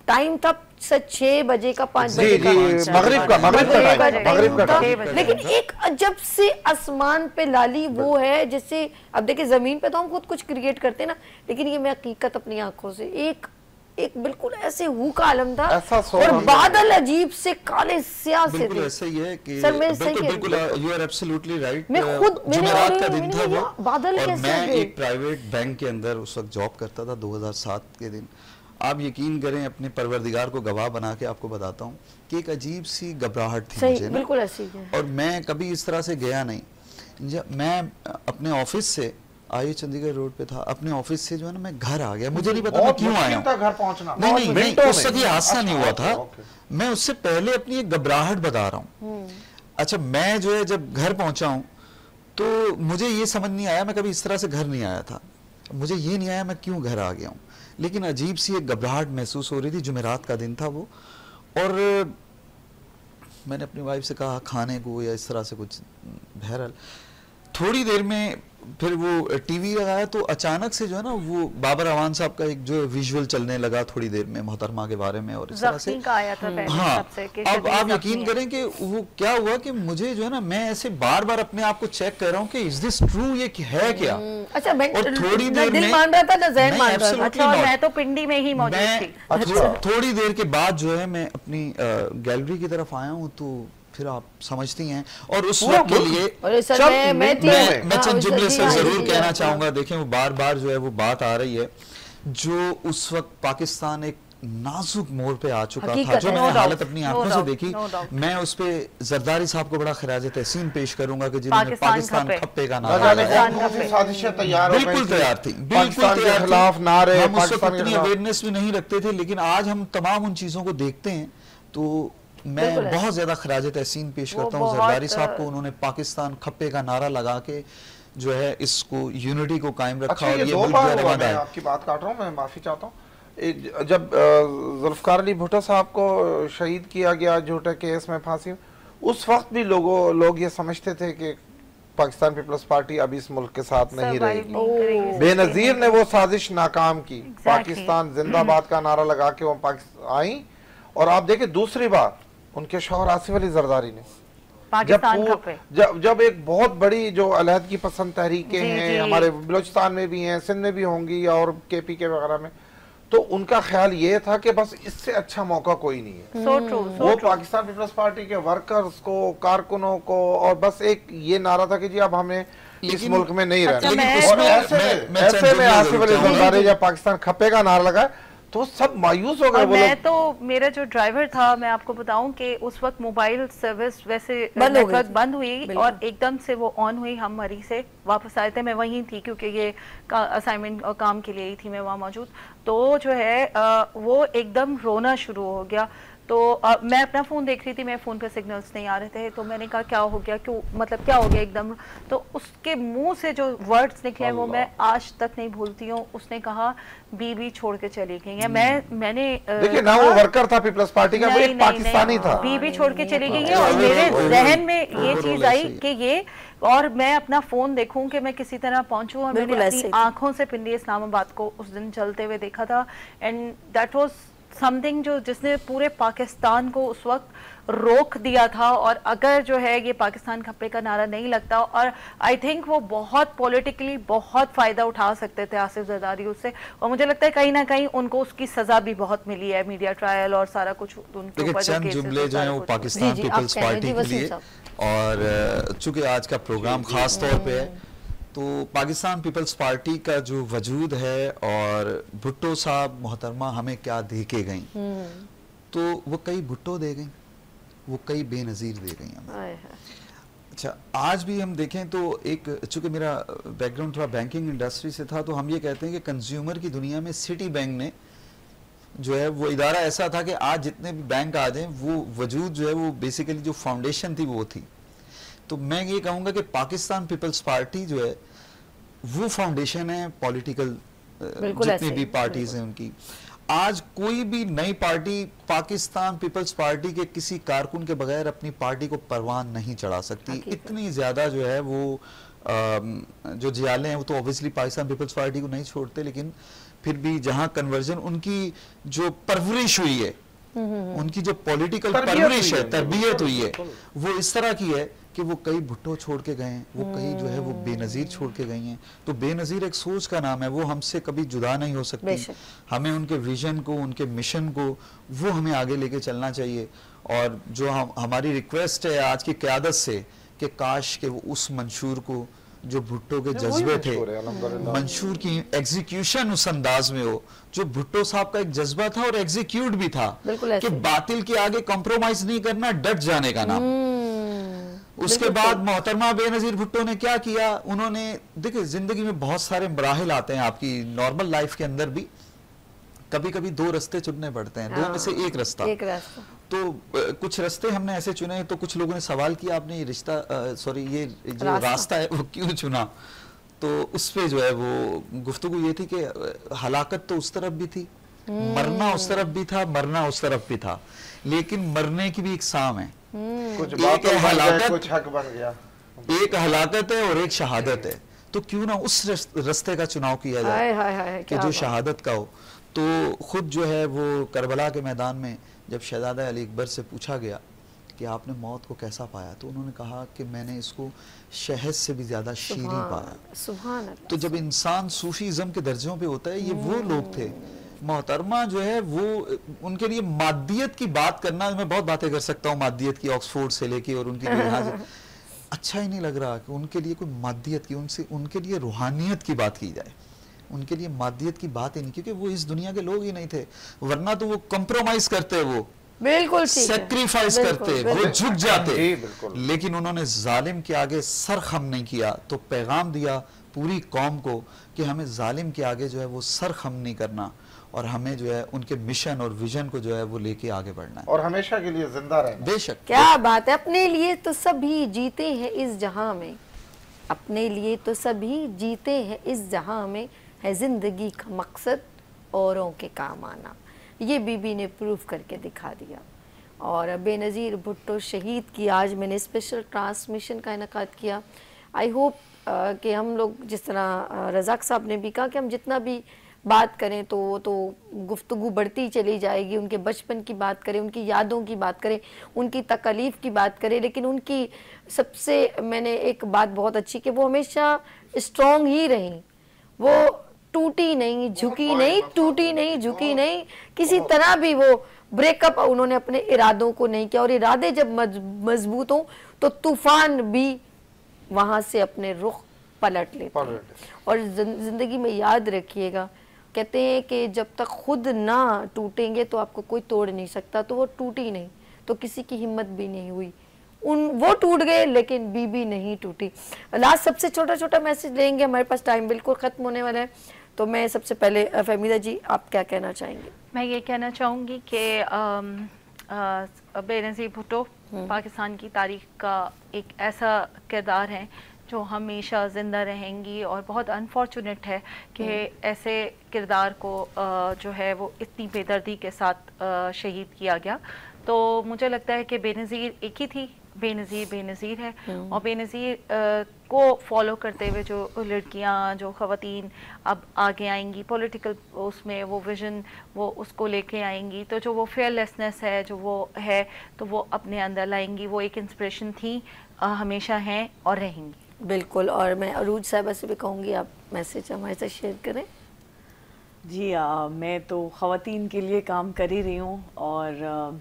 टाइम था 6 बजे का, 5 बजे का, मगरिब का, लेकिन एक अजब से आसमान पे लाली वो है, जैसे अब देखिए जमीन पे तो हम खुद कुछ क्रिएट करते हैं ना, लेकिन ये मैं हकीकत अपनी आंखों से, एक बिल्कुल ऐसे हु का आलम था, और बादल अजीब से काले स्याह से थे। ऐसा ही है कि सर मैं बिल्कुल यू आर एब्सोल्युटली राइट। मैं खुद जुमेरात का दिन था वो, बादल और कैसे मैं एक प्राइवेट बैंक के अंदर उस वक्त जॉब करता था 2007 के दिन। आप यकीन करें, अपने परवरदिगार को गवाह बना के आपको बताता हूँ कि एक अजीब सी घबराहट थी मुझे, बिल्कुल ऐसी है। और मैं कभी इस तरह से गया नहीं। जब मैं अपने ऑफिस से आइए, चंडीगढ़ रोड पे था, अपने ऑफिस से जो है ना मैं घर आ गया, मुझे नहीं पता मैं क्यों आया हूँ। घर पहुंचना नहीं, उस वक्त ये हादसा नहीं हुआ था। मैं उससे पहले अपनी एक घबराहट बता रहा हूँ। अच्छा, मैं जो है जब घर पहुंचा हूँ तो मुझे ये समझ नहीं आया, मैं कभी इस तरह से घर नहीं आया था, मुझे ये नहीं आया मैं क्यों घर आ गया हूँ, लेकिन अजीब सी एक घबराहट महसूस हो रही थी। जुमेरात का दिन था वो, और मैंने अपनी वाइफ से कहा खाने को या इस तरह से कुछ, बहरहाल थोड़ी देर में फिर वो टीवी लगाया तो अचानक से जो है ना वो बाबर अवान साहब का एक जो विजुअल चलने लगा थोड़ी देर में मोहतरमा के बारे में, और इस तरह से का आया था पहले हाँ। सबसे कि अब आप यकीन करें कि वो क्या हुआ कि मुझे जो है ना, मैं ऐसे बार बार अपने आप को चेक कर रहा हूँ कि इज दिस ट्रू, ये है क्या। अच्छा, और थोड़ी देर में मान रहा था ना ज़हन मान रहा था। अच्छा, और मैं तो पिंडी में ही मौजूद थी। अच्छा, थोड़ी देर के बाद जो है मैं अपनी गैलरी की तरफ आया हूँ, तो फिर आप समझती हैं, और उस वक्त के लिए मैं चंद जुमले से जरूर कहना चाहूंगा। देखें, वो बार बार जो है वो बात आ रही है, जो उस वक्त पाकिस्तान एक नाजुक मोड़ पे आ चुका था, जो मैंने हालत अपनी आंखों से देखी। मैं उस पे जरदारी साहब को बड़ा खिराज तहसीन पेश करूंगा कि जिन्होंने पाकिस्तान खप्पे का नारा लगाया, साजिशें तैयार बिल्कुल तैयार थी, बिल्कुल तैयार थी। हम उस वक्त इतनी अवेयरनेस भी नहीं रखते थे, लेकिन आज हम तमाम उन चीजों को देखते हैं तो मैं बहुत ज्यादा खिराज तहसीन पेश करता हूँ जरदारी साहब को। उन्होंने पाकिस्तान खप्पे का नारा लगा के जो है इसको यूनिटी को कायम रखा। और ये मैं आपकी बात काट रहा हूँ, मैं माफी चाहता हूँ। जब जुल्फकार अली भुट्टो साहब को शहीद किया गया झूठे केस में फांसी, उस वक्त भी लोग ये समझते थे कि पाकिस्तान पीपल्स पार्टी अभी इस मुल्क के साथ नहीं रहेगी। बेनजीर ने वो साजिश नाकाम की, पाकिस्तान जिंदाबाद का नारा लगा के वो पाकिस्तान आई। और आप देखें दूसरी बार उनके शौहर आसिफ अली जरदारी ने जब एक बहुत बड़ी जो अलहदगी पसंद तहरीकें हैं, हमारे बलोचिस्तान में भी हैं, सिंध में भी होंगी और KP के वगैरह में, तो उनका ख्याल ये था कि बस इससे अच्छा मौका कोई नहीं है। वो पाकिस्तान पीपल्स पार्टी के वर्कर्स को, कारकुनों को, और बस एक ये नारा था कि जी अब हमें इस मुल्क में नहीं रहना। ऐसे में आसिफ अली जरदारी जब पाकिस्तान खप्पे का नारा लगा तो सब मायूस हो गए। मैं तो, मेरा जो ड्राइवर था, मैं आपको बताऊं कि उस वक्त मोबाइल सर्विस वैसे नेटवर्क बंद हुई और एकदम से वो ऑन हुई। हम मरी से वापस आए थे, मैं वहीं थी क्योंकि ये असाइनमेंट और काम के लिए ही थी मैं वहाँ मौजूद। तो जो है वो एकदम रोना शुरू हो गया। तो मैं अपना फ़ोन देख रही थी, मेरे फ़ोन पे सिग्नल्स नहीं आ रहे थे, तो मैंने कहा क्या हो गया, क्यों, मतलब क्या हो गया एकदम। तो उसके मुंह से जो वर्ड्स निकले वो मैं आज तक नहीं भूलती हूँ। उसने कहा बीबी छोड़ के चली गई है। मैंने देखिए ना, वो वर्कर था पीपल्स पार्टी का, वो एक पाकिस्तानी था, बीबी छोड़ के चली गई है। और मेरे जहन में ये चीज आई कि ये, और मैं अपना फोन देखूं कि मैं किसी तरह पहुंचूं, और मैंने अपनी आंखों से पिंडी इस्लामाबाद को उस दिन चलते हुए देखा था। एंड दैट वाज समथिंग जिसने पूरे पाकिस्तान को उस वक्त रोक दिया था। और अगर जो है ये पाकिस्तान खप्पे का नारा नहीं लगता, और आई थिंक वो बहुत पॉलिटिकली बहुत फायदा उठा सकते थे आसिफ जरदारी उससे, और मुझे लगता है कहीं ना कहीं उनको उसकी सजा भी बहुत मिली है, मीडिया ट्रायल और सारा कुछ उनके ऊपर जो केसेस जुमले जो हैं वो पाकिस्तान पीपल्स पार्टी के लिए। और चूंकि आज का प्रोग्राम खास तौर पे है, तो पाकिस्तान पीपल्स पार्टी का जो वजूद है और भुट्टो साहब मोहतरमा हमें क्या दे के गई, तो वो कई भुट्टो दे गई, वो कई बेनज़ीर दे गई हमें। अच्छा, आज भी हम देखें तो एक, चूंकि मेरा बैकग्राउंड थोड़ा बैंकिंग इंडस्ट्री से था, तो हम ये कहते हैं कि कंज्यूमर की दुनिया में सिटी बैंक ने जो है वो इदारा ऐसा था कि आज जितने भी बैंक आ जाएं, वो वजूद जो है वो बेसिकली जो फाउंडेशन थी वो थी। तो मैं ये कहूँगा कि पाकिस्तान पीपल्स पार्टी जो है वो फाउंडेशन है पॉलिटिकल जितनी भी पार्टीज हैं उनकी। आज कोई भी नई पार्टी पाकिस्तान पीपल्स पार्टी के किसी कारकुन के बगैर अपनी पार्टी को परवान नहीं चढ़ा सकती। इतनी ज्यादा जो है वो जो जियाले हैं वो तो ऑब्वियसली पाकिस्तान पीपल्स पार्टी को नहीं छोड़ते, लेकिन फिर भी जहां कन्वर्जन, उनकी जो परवरिश हुई है, उनकी जो पॉलिटिकल परवरिश है, तरबियत हुई है, वो इस तरह की है कि वो कई भुट्टो छोड़ के गए हैं, वो कई जो है वो बेनजीर छोड़ के गई हैं। तो बेनजीर एक सोच का नाम है, वो हमसे कभी जुदा नहीं हो सकती। हमें उनके विजन को, उनके मिशन को, वो हमें आगे लेके चलना चाहिए। और जो हमारी रिक्वेस्ट है आज की क़यादत से कि काश के वो उस मंशूर को जो भुट्टो के जज्बे थे, मंशूर की एग्जीक्यूशन उस अंदाज में हो जो भुट्टो साहब का एक जज्बा था और एग्जीक्यूट भी था कि बातिल के आगे कॉम्प्रोमाइज नहीं करना, डट जाने का नाम। उसके बाद मोहतरमा बेनजीर भुट्टो ने क्या किया, उन्होंने, देखिए जिंदगी में बहुत सारे मराहिल आते हैं, आपकी नॉर्मल लाइफ के अंदर भी कभी कभी दो रास्ते चुनने पड़ते हैं, दो में से एक रास्ता। तो कुछ रास्ते हमने ऐसे चुने, तो कुछ लोगों ने सवाल किया आपने ये रिश्ता, सॉरी ये जो रास्ता है वो क्यों चुना। तो उस पे जो है वो गुफ्तगू ये थी कि हलाकत तो उस तरफ भी थी, मरना उस तरफ भी था, मरना उस तरफ भी था, लेकिन मरने की भी एक साम है। कुछ बात बन गया, कुछ हक बन गया। एक हलाकत है और एक शहादत है, तो क्यों ना उस रास्ते का चुनाव किया जाए कि जो शहादत का हो। तो खुद जो है वो करबला के मैदान में जब शहजादा अली अकबर से पूछा गया कि आपने मौत को कैसा पाया, तो उन्होंने कहा कि मैंने इसको शहद से भी ज्यादा शीरी पाया। सुभान अल्लाह। तो जब इंसान सूफीज़म के दर्जों पे होता है, ये वो लोग थे। मोहतरमा जो है वो उनके लिए मादियत की बात करना, मैं बहुत बातें कर सकता हूँ मादियत की, ऑक्सफोर्ड से लेके और उनकी लिहाज अच्छा ही नहीं लग रहा कि उनके लिए कोई मादियत की, उनके लिए रूहानियत की बात की जाए। उनके लिए मादियत की बात ही नहीं, क्योंकि वो इस दुनिया के लोग ही नहीं थे, वरना तो वो कंप्रोमाइज करते, वो बिल्कुल सेक्रीफाइस करते, वो झुक जाते। लेकिन उन्होंने जालिम के आगे सर खम नहीं किया, तो पैगाम दिया पूरी कौम को कि हमें जालिम के आगे जो है वो सर खम नहीं करना, और हमें जो है उनके मिशन और विजन को जो है वो लेके आगे बढ़ना है और हमेशा के लिए जिंदा रहना। बेशक, क्या बात है। अपने लिए तो सभी जीते हैं इस जहां में, अपने लिए तो सभी जीते हैं इस जहां में, है जिंदगी का मकसद औरों के काम आना। ये बीबी ने प्रूफ करके दिखा दिया। और बेनज़ीर भुट्टो शहीद की आज मैंने स्पेशल ट्रांसमिशन का इनेकाद किया। आई होप कि हम लोग, जिस तरह रज़ाक साहब ने भी कहा कि हम जितना भी बात करें तो गुफ्तगू बढ़ती चली जाएगी, उनके बचपन की बात करें, उनकी यादों की बात करें, उनकी तकलीफ़ की बात करें, लेकिन उनकी सबसे मैंने एक बात बहुत अच्छी कि वो हमेशा स्ट्रॉन्ग ही रहीं, वो टूटी नहीं, झुकी नहीं, टूटी नहीं, झुकी नहीं, किसी तरह भी वो ब्रेकअप उन्होंने अपने इरादों को नहीं किया। और इरादे जब मजबूत हों तो तूफान भी वहाँ से अपने रुख पलट लेते हैं। और ज़िंदगी में याद रखिएगा, कहते हैं कि जब तक खुद ना टूटेंगे तो आपको कोई तोड़ नहीं सकता। तो वो टूटी नहीं, तो किसी की हिम्मत भी नहीं हुई, वो टूट गए लेकिन बीबी नहीं टूटी। लास्ट सबसे छोटा छोटा मैसेज लेंगे, हमारे पास टाइम बिल्कुल ख़त्म होने वाला है। तो मैं सबसे पहले फहमीदा जी, आप क्या कहना चाहेंगे? मैं ये कहना चाहूँगी कि बेनज़ीर भुट्टो पाकिस्तान की तारीख का एक ऐसा किरदार है जो हमेशा ज़िंदा रहेंगी, और बहुत अनफॉर्चुनेट है कि ऐसे किरदार को जो है वो इतनी बेदर्दी के साथ शहीद किया गया। तो मुझे लगता है कि बेनज़ीर एक ही थी, बेनज़ीर है, और बेनज़ीर को फॉलो करते हुए जो लड़कियां, जो ख़वातीन अब आगे आएंगी पॉलिटिकल उसमें, वो विज़न वो उसको लेके आएंगी, तो जो वो फेयरलेसनेस है जो वो है तो वो अपने अंदर लाएंगी। वो एक इंस्पिरेशन थी, हमेशा हैं और रहेंगी। बिल्कुल। और मैं अरूज साहिबा से भी कहूँगी आप मैसेज हमारे साथ शेयर करें। जी मैं तो ख़वातीन के लिए काम कर ही रही हूँ, और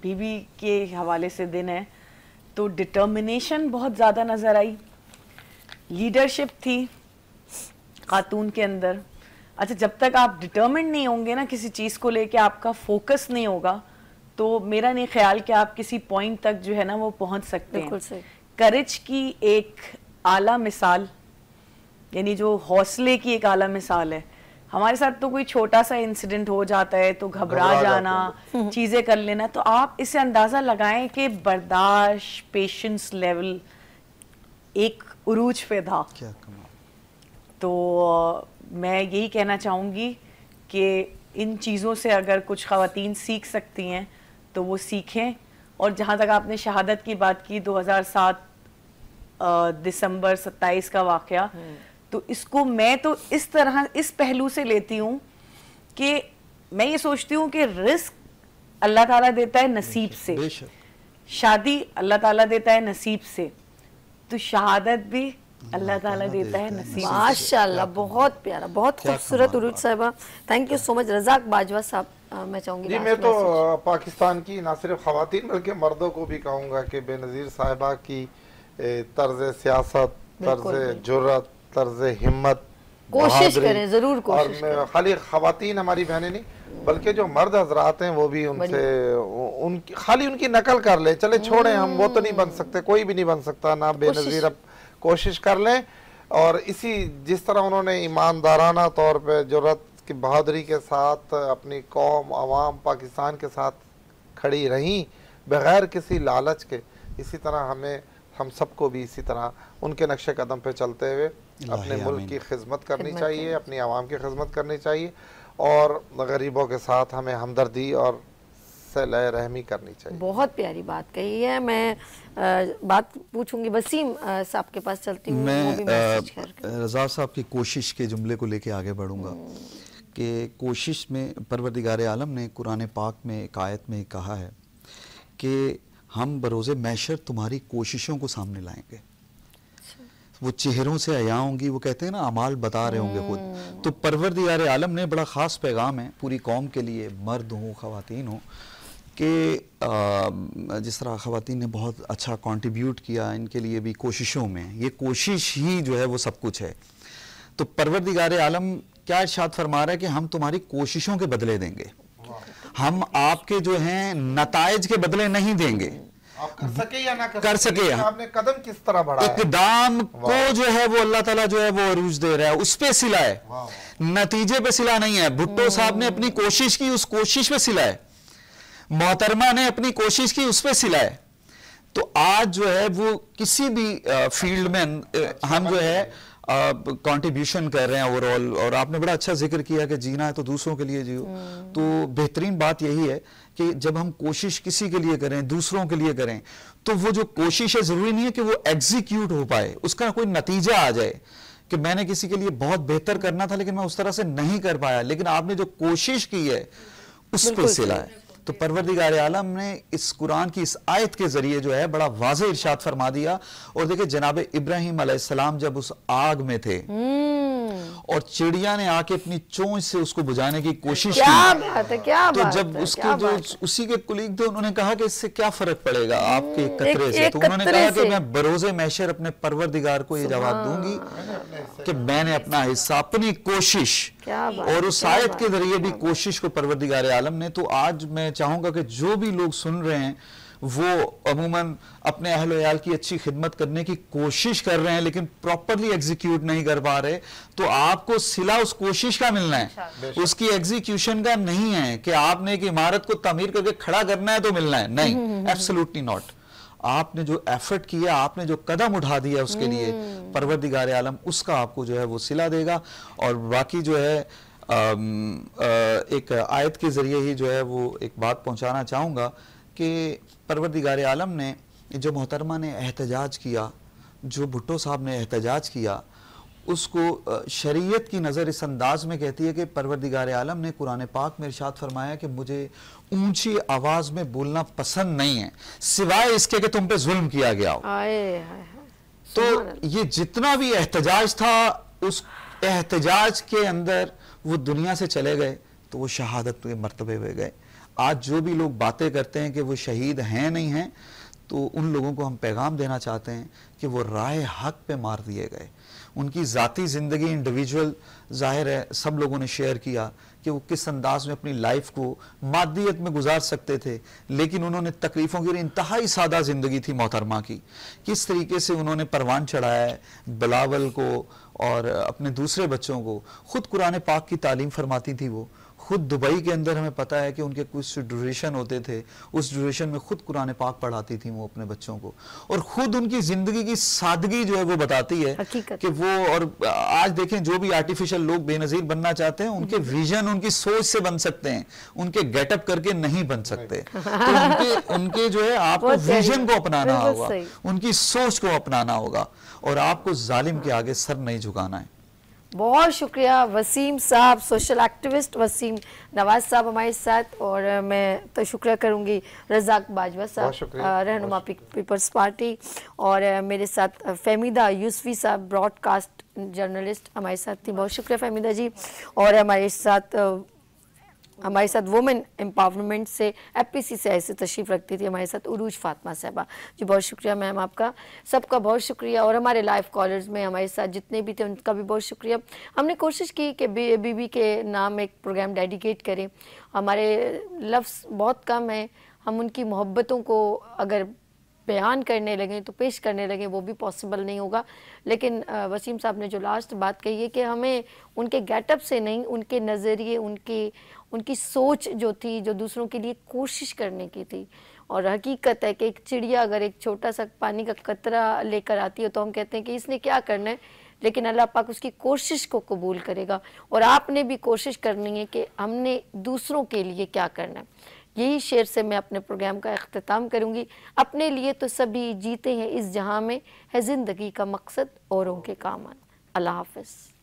बीबी के हवाले से दिन है तो डिटर्मिनेशन बहुत ज़्यादा नज़र आई, लीडरशिप थी खातून के अंदर। अच्छा, जब तक आप डिटर्मिन्ड नहीं होंगे ना किसी चीज़ को लेके, आपका फोकस नहीं होगा, तो मेरा नहीं ख्याल कि आप किसी पॉइंट तक जो है ना वो पहुंच सकते हैं। करेज की एक आला मिसाल, यानी जो हौसले की एक आला मिसाल है। हमारे साथ तो कोई छोटा सा इंसिडेंट हो जाता है तो घबरा जाना, चीज़ें कर लेना, तो आप इससे अंदाज़ा लगाएं कि बर्दाश्त, पेशेंस लेवल एक उरूज पे था। तो मैं यही कहना चाहूँगी कि इन चीज़ों से अगर कुछ ख़वातीन सीख सकती हैं तो वो सीखें। और जहाँ तक आपने शहादत की बात की, 2007 दिसंबर 27 का वाक़या, तो इसको मैं तो इस तरह, इस पहलू से लेती हूँ कि मैं ये सोचती हूँ कि रिस्क अल्लाह ताला देता है नसीब से, शादी अल्लाह ताला देता है नसीब से, तो शहादत भी अल्लाह ताला देता है नसीब। माशाल्लाह, बहुत प्यारा, बहुत खूबसूरत उरूज साहिबा, thank you so much. Razzaq Bajwa साहब, मैं चाहूँगी जी, मैं तो पाकिस्तान की ना सिर्फ ख़वातीन बल्कि मर्दों को भी कहूँगा कि बेनज़ीर साहिबा की तर्ज़ सियासत, तर्ज़ जुर्रत, तर्ज़ हिम्मत, कोशिश करें, ज़रूर कोशिश करें। और खाली ख़वातीन हमारी बहनें नहीं बल्कि जो मर्द हजरात हैं वो भी उनसे उनकी खाली उनकी नकल कर ले, चले छोड़े, हम वो तो नहीं बन सकते, कोई भी नहीं बन सकता ना बेनज़ीर, अब कोशिश कर लें। और इसी जिस तरह उन्होंने ईमानदाराना तौर पर जुर्रत की बहादुरी के साथ अपनी कौम, अवाम, पाकिस्तान के साथ खड़ी रहीं बग़ैर किसी लालच के, इसी तरह हम सबको भी इसी तरह उनके नक्शे कदम पे चलते हुए अपने मुल्क की खिदमत करनी चाहिए, अपनी आवाम की खिदमत करनी चाहिए, और गरीबों के साथ हमें हमदर्दी और सलह रहमी करनी चाहिए। बहुत प्यारी बात कही है। मैं बात पूछूंगी, वसीम साहब के पास चलती हूँ। मैं रज़ा साहब की कोशिश के जुमले को लेके आगे बढ़ूंगा कि कोशिश में परवरदिगार आलम ने कुरान पाक में एक आयत में कहा है कि हम बरोज़े मैशर तुम्हारी कोशिशों को सामने लाएंगे। वो चेहरों से आया होंगी, वो कहते हैं ना अमाल बता रहे होंगे खुद। तो परवरदिगार आलम ने बड़ा ख़ास पैगाम है पूरी कौम के लिए, मर्द हो ख़वातीन हो, कि जिस तरह ख़वातीन ने बहुत अच्छा कंट्रीब्यूट किया इनके लिए भी कोशिशों में, ये कोशिश ही जो है वो सब कुछ है। तो परवरदिगार आलम क्या इरशाद फरमा रहा है कि हम तुम्हारी कोशिशों के बदले देंगे, हम आपके जो हैं नताइज के बदले नहीं देंगे। आप कर सके या ना कर सके, आपने कदम किस तरह बढ़ाया, इक़दाम को जो है वो अल्लाह ताला जो है वो अरूज दे रहा है, उस पे सिला है, नतीजे पे सिला नहीं है। भुट्टो साहब ने अपनी कोशिश की, उस कोशिश पे सिला है। मोहतरमा ने अपनी कोशिश की, उस पे सिला है। तो आज जो है वो किसी भी फील्ड में हम जो है कंट्रीब्यूशन कर रहे हैं ओवरऑल। और आपने बड़ा अच्छा जिक्र किया कि जीना है तो दूसरों के लिए जियो। तो बेहतरीन बात यही है कि जब हम कोशिश किसी के लिए करें, दूसरों के लिए करें, तो वो जो कोशिश है जरूरी नहीं है कि वो एग्जीक्यूट हो पाए, उसका कोई नतीजा आ जाए कि मैंने किसी के लिए बहुत बेहतर करना था लेकिन मैं उस तरह से नहीं कर पाया, लेकिन आपने जो कोशिश की है उस पर सिला है। तो परवरदिगार आलम ने इस कुरान की इस आयत के जरिए जो है बड़ा वाज़ेह इरशाद फरमा दिया। और देखिए जनाब इब्राहिम अलैहिस्सलाम जब उस आग में थे और चिड़िया ने आके अपनी चोंच से उसको बुझाने की कोशिश की, तो जब उसके जो उसी के कुलीग थे उन्होंने कहा कि इससे क्या फर्क पड़ेगा आपके कतरे से, तो उन्होंने कहा कि मैं बरोज़े महशर अपने परवरदिगार को ये जवाब दूंगी कि मैंने अपना हिस्सा, अपनी कोशिश, और उस आयत के जरिए भी कोशिश को परवरदिगार आलम ने। तो आज मैं चाहूंगा कि जो भी लोग सुन रहे हैं वो अमूमन अपने अहल याल की अच्छी खिदमत करने की कोशिश कर रहे हैं लेकिन प्रॉपरली एग्जीक्यूट नहीं कर पा रहे, तो आपको सिला उस कोशिश का मिलना है, उसकी एग्जीक्यूशन का नहीं है कि आपने एक इमारत को तामीर करके खड़ा करना है तो मिलना है, नहीं, एब्सोल्युटली नॉट। आपने जो एफर्ट किया, आपने जो कदम उठा दिया उसके लिए परवरदिगार आलम उसका आपको जो है वो सिला देगा। और बाकी जो है एक आयत के जरिए ही जो है वो एक बात पहुंचाना चाहूँगा कि परवरदिगार आलम ने जो मोहतरमा ने एहतजाज किया, जो भुट्टो साहब ने एहतजाज किया, उसको शरीयत की नज़र इस अंदाज में कहती है कि परवरदिगार आलम ने कुरान पाक में इरशाद फरमाया कि मुझे ऊंची आवाज़ में बोलना पसंद नहीं है सिवाय इसके कि तुम पे जुल्म किया गया हो। तो ये जितना भी एहतजाज था उस एहतजाज के अंदर वो दुनिया से चले गए तो वो शहादत के मर्तबे में गए। आज जो भी लोग बातें करते हैं कि वो शहीद हैं नहीं हैं, तो उन लोगों को हम पैगाम देना चाहते हैं कि वो राह हक पे मार दिए गए। उनकी ज़ाती ज़िंदगी इंडिविजुअल ज़ाहिर है सब लोगों ने शेयर किया कि वो किस अंदाज में अपनी लाइफ को मादियत में गुजार सकते थे, लेकिन उन्होंने तकलीफ़ों की इंतहाई सादा ज़िंदगी थी मोहतरमा की। किस तरीके से उन्होंने परवान चढ़ाया है बिलावल को और अपने दूसरे बच्चों को। ख़ुद कुरान पाक की तालीम फरमाती थी वो, खुद दुबई के अंदर हमें पता है कि उनके कुछ ड्यूरेशन होते थे, उस ड्यूरेशन में खुद कुरान पाक पढ़ाती थी वो अपने बच्चों को, और खुद उनकी ज़िंदगी की सादगी जो है वो बताती है कि वो। और आज देखें जो भी आर्टिफिशियल लोग बेनज़ीर बनना चाहते हैं उनके विजन उनकी सोच से बन सकते हैं, उनके गेटअप करके नहीं बन सकते। तो उनके जो है आपको विजन को अपनाना होगा, उनकी सोच को अपनाना होगा और आपको जालिम के आगे सर नहीं झुकाना है। बहुत शुक्रिया वसीम साहब, सोशल एक्टिविस्ट वसीम नवाज साहब हमारे साथ। और मैं तो शुक्रिया करूंगी रज़ाक बाजवा साहब, रहनुमा पीपल्स पार्टी, और मेरे साथ फहमीदा यूसुफी साहब ब्रॉडकास्ट जर्नलिस्ट हमारे साथ थी। बहुत शुक्रिया फहमीदा जी। और हमारे साथ वुमेन एम्पावरमेंट से एपीसी से ऐसे तशरीफ़ रखती थी हमारे साथ उरूज फातिमा साहबा जी। बहुत शुक्रिया मैम, आपका सबका बहुत शुक्रिया। और हमारे लाइव कॉलर्स में हमारे साथ जितने भी थे उनका भी बहुत शुक्रिया। हमने कोशिश की कि बीबी के नाम एक प्रोग्राम डेडिकेट करें। हमारे लफ्ज़ बहुत कम हैं, हम उनकी मोहब्बतों को अगर बयान करने लगें तो पेश करने लगें वो भी पॉसिबल नहीं होगा। लेकिन वसीम साहब ने जो लास्ट बात कही है कि हमें उनके गेटअप से नहीं, उनके नज़रिए, उनकी सोच जो थी, जो दूसरों के लिए कोशिश करने की थी। और हकीकत है कि एक चिड़िया अगर एक छोटा सा पानी का कतरा लेकर आती है तो हम कहते हैं कि इसने क्या करना है, लेकिन अल्लाह पाक उसकी कोशिश को कबूल करेगा। और आपने भी कोशिश करनी है कि हमने दूसरों के लिए क्या करना है। यही शेर से मैं अपने प्रोग्राम का अख्तिताम करूँगी। अपने लिए तो सभी जीते हैं इस जहां में, है ज़िंदगी का मकसद औरों के काम आना। अल्लाह हाफ़िज़।